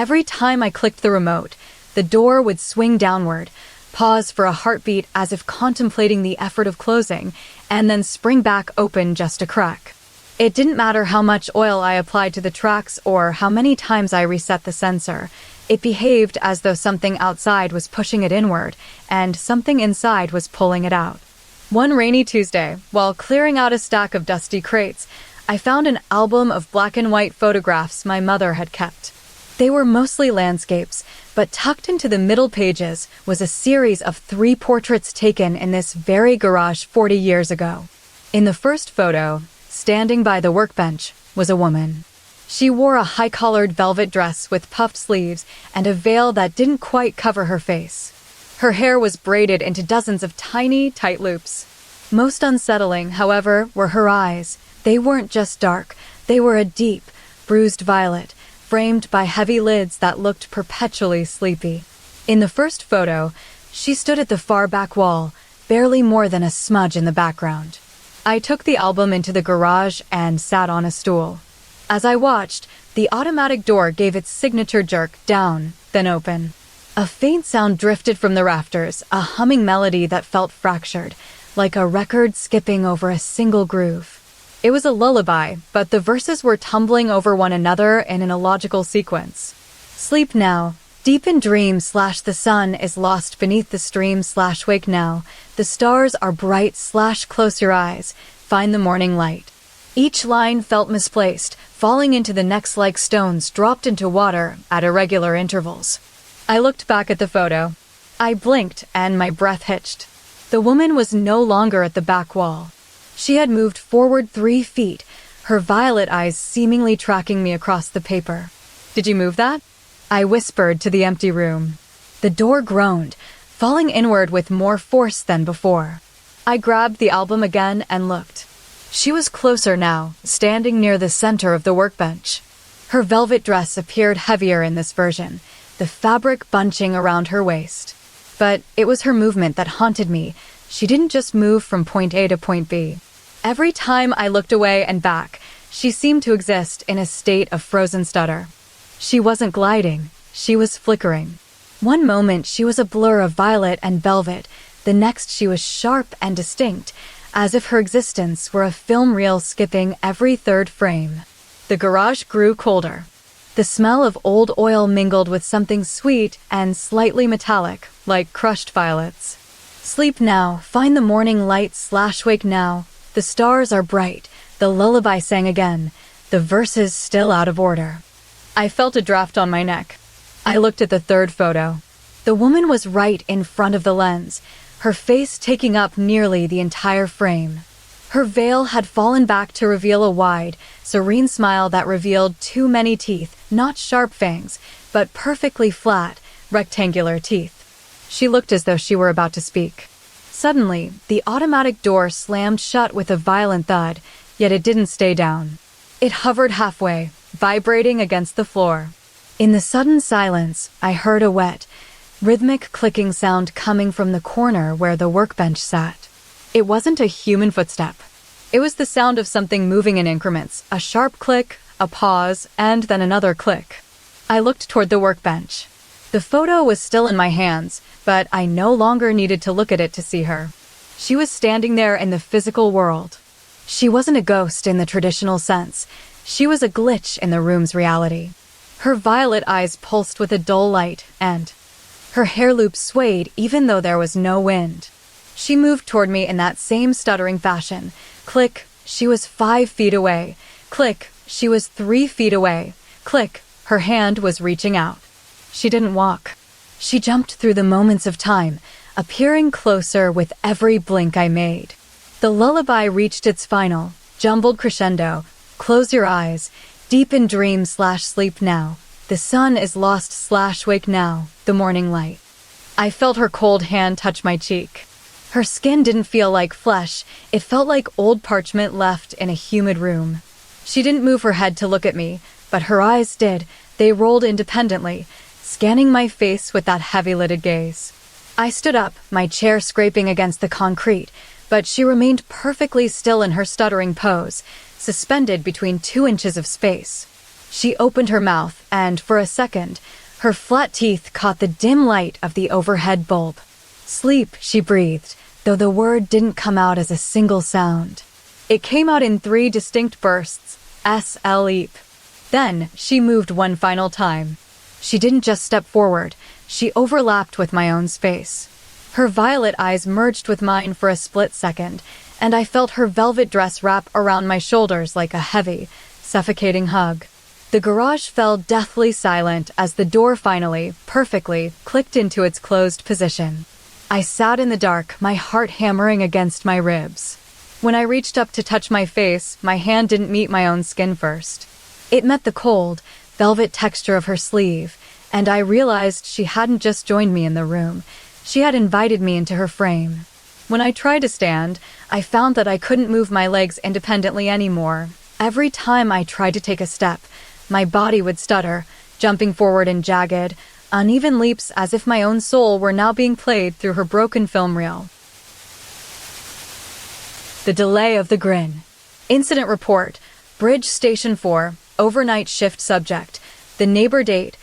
A: Every time I clicked the remote, the door would swing downward, pause for a heartbeat as if contemplating the effort of closing, and then spring back open just a crack. It didn't matter how much oil I applied to the tracks or how many times I reset the sensor. It behaved as though something outside was pushing it inward, and something inside was pulling it out. One rainy Tuesday, while clearing out a stack of dusty crates, I found an album of black and white photographs my mother had kept. They were mostly landscapes, but tucked into the middle pages was a series of 3 portraits taken in this very garage 40 years ago. In the first photo, standing by the workbench, was a woman. She wore a high-collared velvet dress with puffed sleeves and a veil that didn't quite cover her face. Her hair was braided into dozens of tiny, tight loops. Most unsettling, however, were her eyes. They weren't just dark, they were a deep, bruised violet, framed by heavy lids that looked perpetually sleepy. In the first photo, she stood at the far back wall, barely more than a smudge in the background. I took the album into the garage and sat on a stool. As I watched, the automatic door gave its signature jerk down, then open. A faint sound drifted from the rafters, a humming melody that felt fractured, like a record skipping over a single groove. It was a lullaby, but the verses were tumbling over one another in an illogical sequence. "Sleep now, Deep in dream / the sun is lost beneath the stream / wake now. The stars are bright / close your eyes, find the morning light. Each line felt misplaced, falling into the next like stones dropped into water at irregular intervals. I looked back at the photo. I blinked and my breath hitched. The woman was no longer at the back wall. She had moved forward 3 feet, her violet eyes seemingly tracking me across the paper. "Did you move that?" I whispered to the empty room. The door groaned, falling inward with more force than before. I grabbed the album again and looked. She was closer now, standing near the center of the workbench. Her velvet dress appeared heavier in this version, the fabric bunching around her waist. But it was her movement that haunted me. She didn't just move from point A to point B. Every time I looked away and back, she seemed to exist in a state of frozen stutter. She wasn't gliding, she was flickering. One moment she was a blur of violet and velvet, the next she was sharp and distinct, as if her existence were a film reel skipping every 3rd frame. The garage grew colder. The smell of old oil mingled with something sweet and slightly metallic, like crushed violets. Sleep now, find the morning light / wake now. The stars are bright, the lullaby sang again, the verses still out of order. I felt a draft on my neck. I looked at the 3rd photo. The woman was right in front of the lens, her face taking up nearly the entire frame. Her veil had fallen back to reveal a wide, serene smile that revealed too many teeth, not sharp fangs, but perfectly flat, rectangular teeth. She looked as though she were about to speak. Suddenly, the automatic door slammed shut with a violent thud, yet it didn't stay down. It hovered halfway, vibrating against the floor. In the sudden silence, I heard a wet, rhythmic clicking sound coming from the corner where the workbench sat. It wasn't a human footstep. It was the sound of something moving in increments, a sharp click, a pause, and then another click. I looked toward the workbench. The photo was still in my hands, but I no longer needed to look at it to see her. She was standing there in the physical world. She wasn't a ghost in the traditional sense. She was a glitch in the room's reality. Her violet eyes pulsed with a dull light, and her hair loops swayed even though there was no wind. She moved toward me in that same stuttering fashion. Click, she was 5 feet away. Click, she was 3 feet away. Click, her hand was reaching out. She didn't walk. She jumped through the moments of time, appearing closer with every blink I made. The lullaby reached its final, jumbled crescendo. Close your eyes, deep in dream / sleep now. The sun is lost / wake now, the morning light. I felt her cold hand touch my cheek. Her skin didn't feel like flesh, it felt like old parchment left in a humid room. She didn't move her head to look at me, but her eyes did. They rolled independently, scanning my face with that heavy-lidded gaze. I stood up, my chair scraping against the concrete, but she remained perfectly still in her stuttering pose, suspended between 2 inches of space. She opened her mouth, and for a second, her flat teeth caught the dim light of the overhead bulb. Sleep, she breathed, though the word didn't come out as a single sound. It came out in 3 distinct bursts, S-L-eep. Then, she moved one final time. She didn't just step forward, she overlapped with my own space. Her violet eyes merged with mine for a split second, and I felt her velvet dress wrap around my shoulders like a heavy, suffocating hug. The garage fell deathly silent as the door finally, perfectly, clicked into its closed position. I sat in the dark, my heart hammering against my ribs. When I reached up to touch my face, my hand didn't meet my own skin first. It met the cold, velvet texture of her sleeve, and I realized she hadn't just joined me in the room. She had invited me into her frame. When I tried to stand, I found that I couldn't move my legs independently anymore. Every time I tried to take a step, my body would stutter, jumping forward in jagged, uneven leaps as if my own soul were now being played through her broken film reel. The delay of the Grin. Incident report. Bridge Station 4. Overnight shift subject. The neighbor date.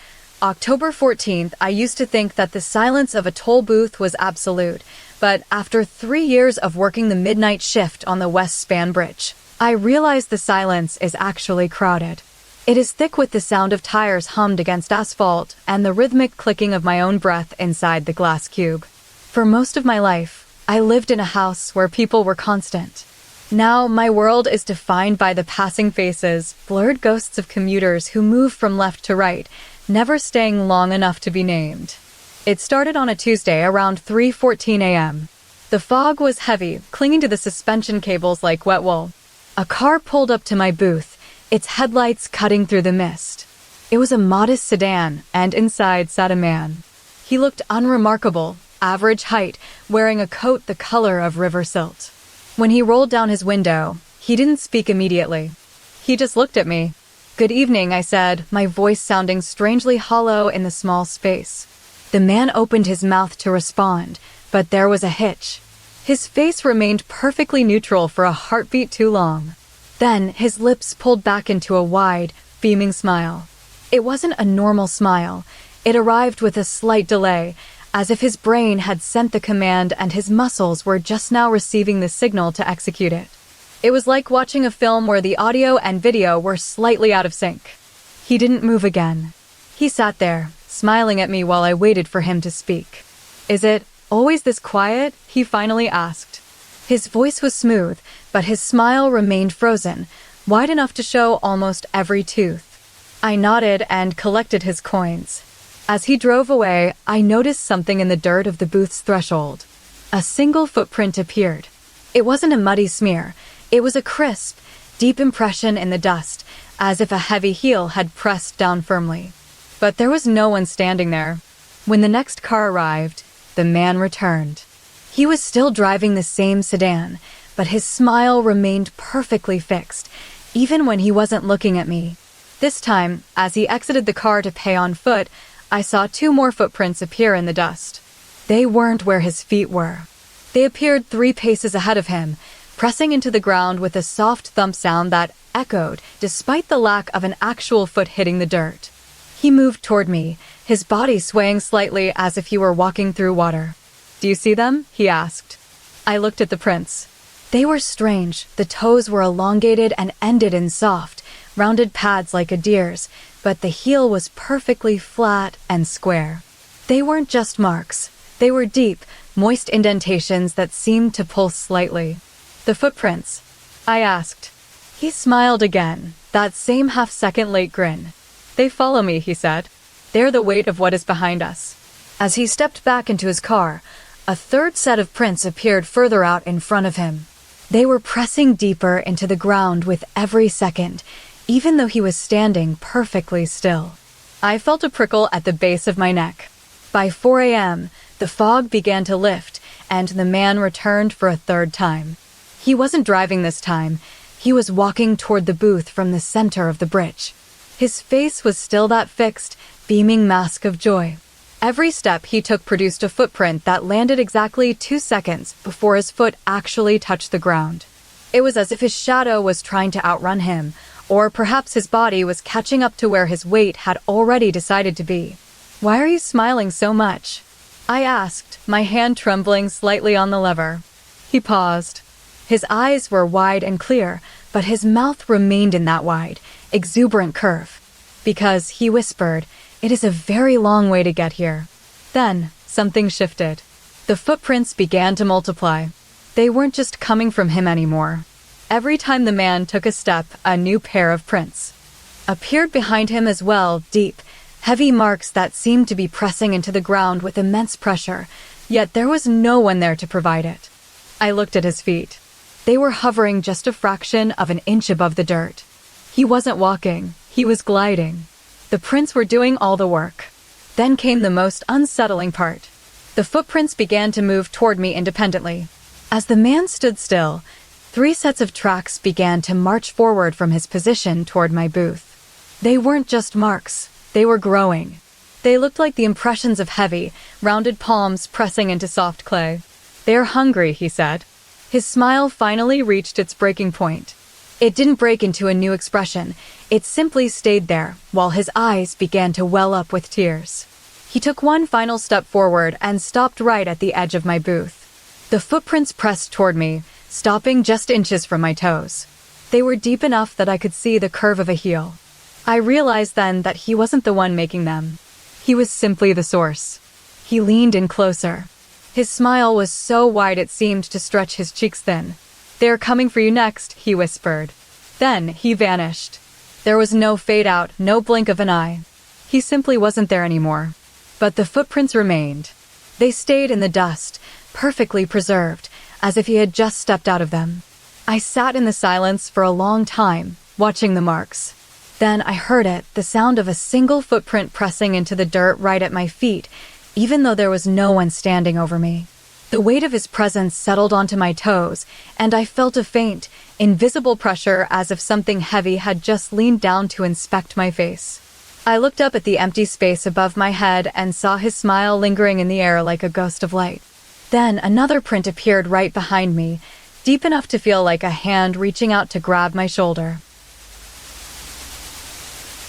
A: October 14th. I used to think that the silence of a toll booth was absolute, but after 3 years of working the midnight shift on the West Span Bridge, I realized the silence is actually crowded. It is thick with the sound of tires hummed against asphalt and the rhythmic clicking of my own breath inside the glass cube. For most of my life, I lived in a house where people were constant. Now, my world is defined by the passing faces, blurred ghosts of commuters who move from left to right, never staying long enough to be named. It started on a Tuesday around 3:14 a.m. The fog was heavy, clinging to the suspension cables like wet wool. A car pulled up to my booth, its headlights cutting through the mist. It was a modest sedan, and inside sat a man. He looked unremarkable, average height, wearing a coat the color of river silt. When he rolled down his window, he didn't speak immediately. He just looked at me. "Good evening," I said, my voice sounding strangely hollow in the small space. The man opened his mouth to respond, but there was a hitch. His face remained perfectly neutral for a heartbeat too long. Then his lips pulled back into a wide, beaming smile. It wasn't a normal smile. It arrived with a slight delay, as if his brain had sent the command and his muscles were just now receiving the signal to execute it. It was like watching a film where the audio and video were slightly out of sync. He didn't move again. He sat there, smiling at me while I waited for him to speak. "Is it always this quiet?" he finally asked. His voice was smooth, but his smile remained frozen, wide enough to show almost every tooth. I nodded and collected his coins. As he drove away, I noticed something in the dirt of the booth's threshold. A single footprint appeared. It wasn't a muddy smear. It was a crisp, deep impression in the dust, as if a heavy heel had pressed down firmly. But there was no one standing there. When the next car arrived, the man returned. He was still driving the same sedan, but his smile remained perfectly fixed, even when he wasn't looking at me. This time, as he exited the car to pay on foot, I saw 2 more footprints appear in the dust. They weren't where his feet were. They appeared 3 paces ahead of him, pressing into the ground with a soft thump sound that echoed despite the lack of an actual foot hitting the dirt. He moved toward me, his body swaying slightly as if he were walking through water. "Do you see them?" he asked. I looked at the prints. They were strange. The toes were elongated and ended in soft, rounded pads like a deer's, but the heel was perfectly flat and square. They weren't just marks. They were deep, moist indentations that seemed to pulse slightly. "The footprints?" I asked. He smiled again, that same half-second late grin. "They follow me," he said. "They're the weight of what is behind us." As he stepped back into his car, a 3rd set of prints appeared further out in front of him. They were pressing deeper into the ground with every second, even though he was standing perfectly still. I felt a prickle at the base of my neck. By 4 a.m., the fog began to lift, and the man returned for a 3rd time. He wasn't driving this time. He was walking toward the booth from the center of the bridge. His face was still that fixed, beaming mask of joy. Every step he took produced a footprint that landed exactly 2 seconds before his foot actually touched the ground. It was as if his shadow was trying to outrun him, or perhaps his body was catching up to where his weight had already decided to be. "Why are you smiling so much?" I asked, my hand trembling slightly on the lever. He paused. His eyes were wide and clear, but his mouth remained in that wide, exuberant curve. "Because," he whispered, "it is a very long way to get here." Then, something shifted. The footprints began to multiply. They weren't just coming from him anymore. Every time the man took a step, a new pair of prints appeared behind him as well, deep, heavy marks that seemed to be pressing into the ground with immense pressure, yet there was no one there to provide it. I looked at his feet. They were hovering just a fraction of an inch above the dirt. He wasn't walking, he was gliding. The prints were doing all the work. Then came the most unsettling part. The footprints began to move toward me independently. As the man stood still, 3 sets of tracks began to march forward from his position toward my booth. They weren't just marks, they were growing. They looked like the impressions of heavy, rounded palms pressing into soft clay. "They're hungry," he said. His smile finally reached its breaking point. It didn't break into a new expression. It simply stayed there, while his eyes began to well up with tears. He took one final step forward and stopped right at the edge of my booth. The footprints pressed toward me, stopping just inches from my toes. They were deep enough that I could see the curve of a heel. I realized then that he wasn't the one making them. He was simply the source. He leaned in closer. His smile was so wide it seemed to stretch his cheeks thin. "They're coming for you next," he whispered. Then he vanished. There was no fade out, no blink of an eye. He simply wasn't there anymore. But the footprints remained. They stayed in the dust, perfectly preserved, as if he had just stepped out of them. I sat in the silence for a long time, watching the marks. Then I heard it, the sound of a single footprint pressing into the dirt right at my feet, even though there was no one standing over me. The weight of his presence settled onto my toes, and I felt a faint, invisible pressure as if something heavy had just leaned down to inspect my face. I looked up at the empty space above my head and saw his smile lingering in the air like a ghost of light. Then another print appeared right behind me, deep enough to feel like a hand reaching out to grab my shoulder.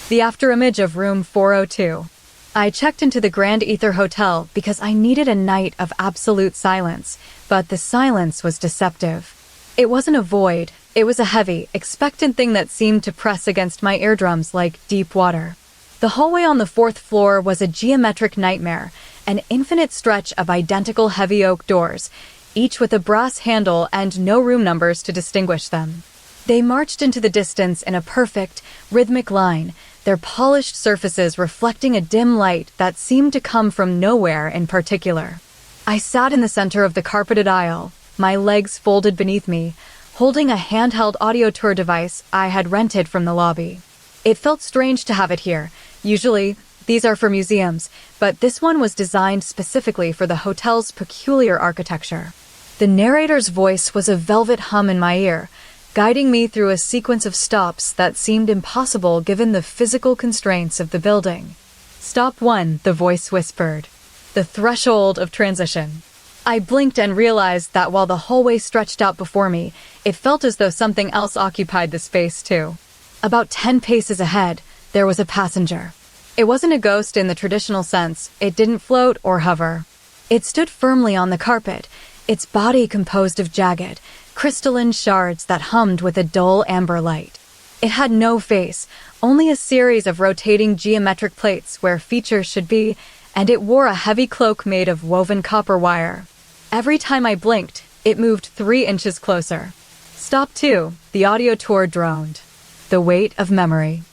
A: The Afterimage of Room 402. I checked into the Grand Ether Hotel because I needed a night of absolute silence, but the silence was deceptive. It wasn't a void, it was a heavy, expectant thing that seemed to press against my eardrums like deep water. The hallway on the 4th floor was a geometric nightmare, an infinite stretch of identical heavy oak doors, each with a brass handle and no room numbers to distinguish them. They marched into the distance in a perfect, rhythmic line, their polished surfaces reflecting a dim light that seemed to come from nowhere in particular. I sat in the center of the carpeted aisle, my legs folded beneath me, holding a handheld audio tour device I had rented from the lobby. It felt strange to have it here. Usually, these are for museums, but this one was designed specifically for the hotel's peculiar architecture. The narrator's voice was a velvet hum in my ear, guiding me through a sequence of stops that seemed impossible given the physical constraints of the building. "Stop 1, the voice whispered. The threshold of transition. I blinked and realized that while the hallway stretched out before me, it felt as though something else occupied the space too. About 10 paces ahead, there was a passenger. It wasn't a ghost in the traditional sense, it didn't float or hover. It stood firmly on the carpet, its body composed of jagged, crystalline shards that hummed with a dull amber light. It had no face, only a series of rotating geometric plates where features should be, and it wore a heavy cloak made of woven copper wire. Every time I blinked, it moved 3 inches closer. "Stop 2, the audio tour droned. The weight of memory.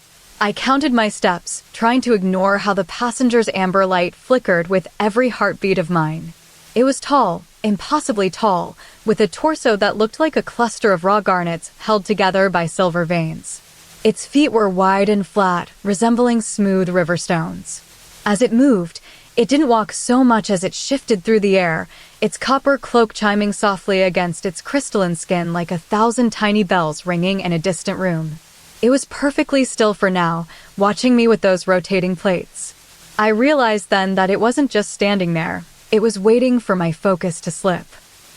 A: I counted my steps, trying to ignore how the passenger's amber light flickered with every heartbeat of mine. It was tall, impossibly tall, with a torso that looked like a cluster of raw garnets held together by silver veins. Its feet were wide and flat, resembling smooth river stones. As it moved, it didn't walk so much as it shifted through the air, its copper cloak chiming softly against its crystalline skin like 1,000 tiny bells ringing in a distant room. It was perfectly still for now, watching me with those rotating plates. I realized then that it wasn't just standing there. It was waiting for my focus to slip.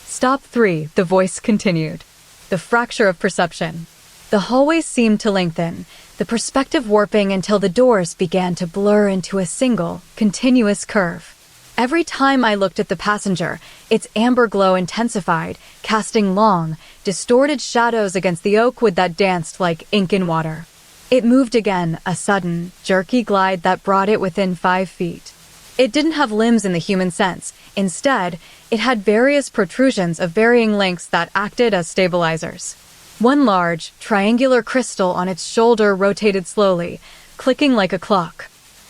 A: "Stop 3, the voice continued. The fracture of perception. The hallway seemed to lengthen, the perspective warping until the doors began to blur into a single, continuous curve. Every time I looked at the passenger, its amber glow intensified, casting long, distorted shadows against the oak wood that danced like ink in water. It moved again, a sudden, jerky glide that brought it within 5 feet. It didn't have limbs in the human sense. Instead, it had various protrusions of varying lengths that acted as stabilizers. One large, triangular crystal on its shoulder rotated slowly, clicking like a clock.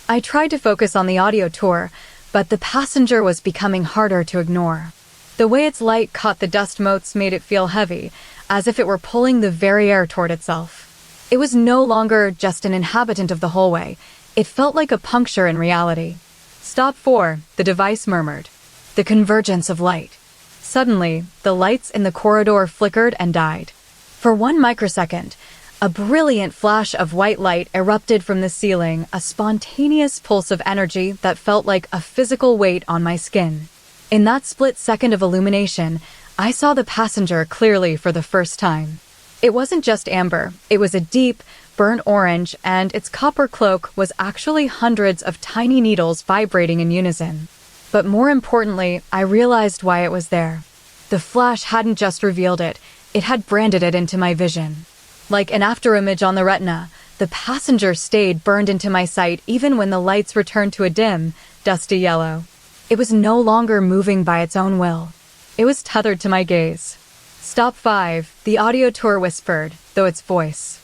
A: I tried to focus on the audio tour, but the passenger was becoming harder to ignore. The way its light caught the dust motes made it feel heavy, as if it were pulling the very air toward itself. It was no longer just an inhabitant of the hallway. It felt like a puncture in reality. "Stop 4, the device murmured. The convergence of light. Suddenly, the lights in the corridor flickered and died. For 1 microsecond, a brilliant flash of white light erupted from the ceiling, a spontaneous pulse of energy that felt like a physical weight on my skin. In that split second of illumination, I saw the passenger clearly for the first time. It wasn't just amber, it was a deep, burnt orange, and its copper cloak was actually hundreds of tiny needles vibrating in unison. But more importantly, I realized why it was there. The flash hadn't just revealed it, it had branded it into my vision. Like an afterimage on the retina, the passenger stayed burned into my sight even when the lights returned to a dim, dusty yellow. It was no longer moving by its own will. It was tethered to my gaze. "Stop 5, the audio tour whispered, though its voice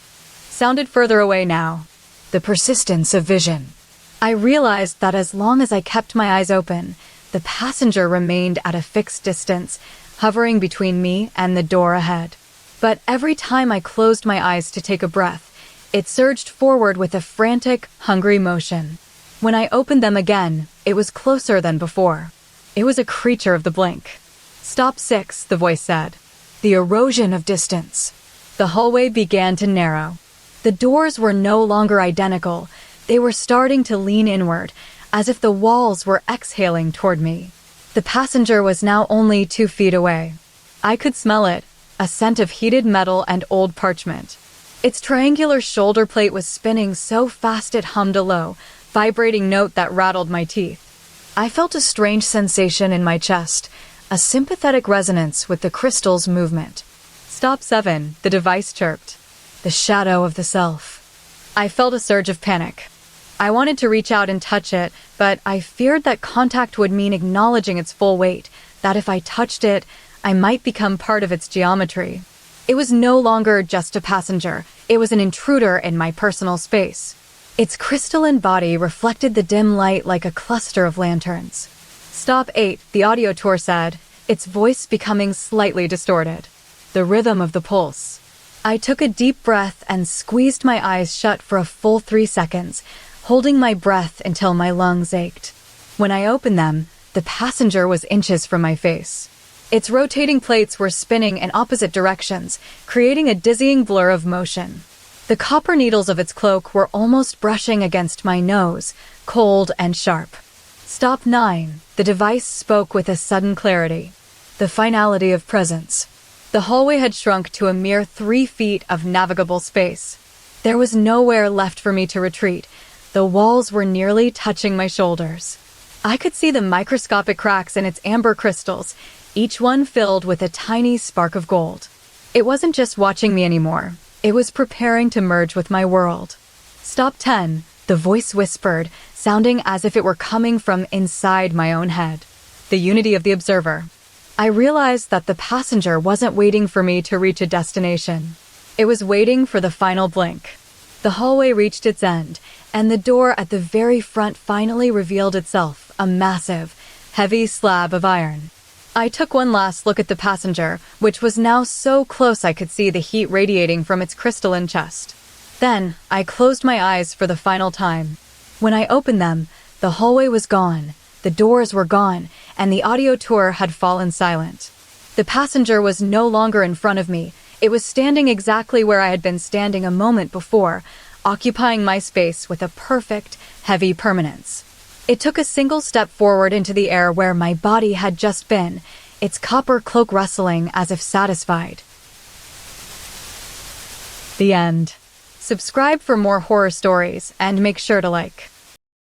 A: sounded further away now. The persistence of vision. I realized that as long as I kept my eyes open, the passenger remained at a fixed distance, hovering between me and the door ahead. But every time I closed my eyes to take a breath, it surged forward with a frantic, hungry motion. When I opened them again, it was closer than before. It was a creature of the blink. "Stop 6, the voice said. The erosion of distance." The hallway began to narrow. The doors were no longer identical. They were starting to lean inward, as if the walls were exhaling toward me. The passenger was now only 2 feet away. I could smell it, a scent of heated metal and old parchment. Its triangular shoulder plate was spinning so fast it hummed a low, vibrating note that rattled my teeth. I felt a strange sensation in my chest, a sympathetic resonance with the crystal's movement. "Stop 7, the device chirped. The shadow of the self." I felt a surge of panic. I wanted to reach out and touch it, but I feared that contact would mean acknowledging its full weight, that if I touched it, I might become part of its geometry. It was no longer just a passenger, it was an intruder in my personal space. Its crystalline body reflected the dim light like a cluster of lanterns. "Stop 8, the audio tour said, its voice becoming slightly distorted. The rhythm of the pulse." I took a deep breath and squeezed my eyes shut for a full 3 seconds, holding my breath until my lungs ached. When I opened them, the passenger was inches from my face. Its rotating plates were spinning in opposite directions, creating a dizzying blur of motion. The copper needles of its cloak were almost brushing against my nose, cold and sharp. "Stop 9, the device spoke with a sudden clarity. The finality of presence." The hallway had shrunk to a mere 3 feet of navigable space. There was nowhere left for me to retreat. The walls were nearly touching my shoulders. I could see the microscopic cracks in its amber crystals, each one filled with a tiny spark of gold. It wasn't just watching me anymore. It was preparing to merge with my world. "Stop 10, the voice whispered, sounding as if it were coming from inside my own head. The unity of the observer." I realized that the passenger wasn't waiting for me to reach a destination. It was waiting for the final blink. The hallway reached its end, and the door at the very front finally revealed itself, a massive, heavy slab of iron. I took one last look at the passenger, which was now so close I could see the heat radiating from its crystalline chest. Then, I closed my eyes for the final time. When I opened them, the hallway was gone, the doors were gone, and the audio tour had fallen silent. The passenger was no longer in front of me. It was standing exactly where I had been standing a moment before, occupying my space with a perfect, heavy permanence. It took a single step forward into the air where my body had just been, its copper cloak rustling as if satisfied. The end. Subscribe for more horror stories and make sure to like.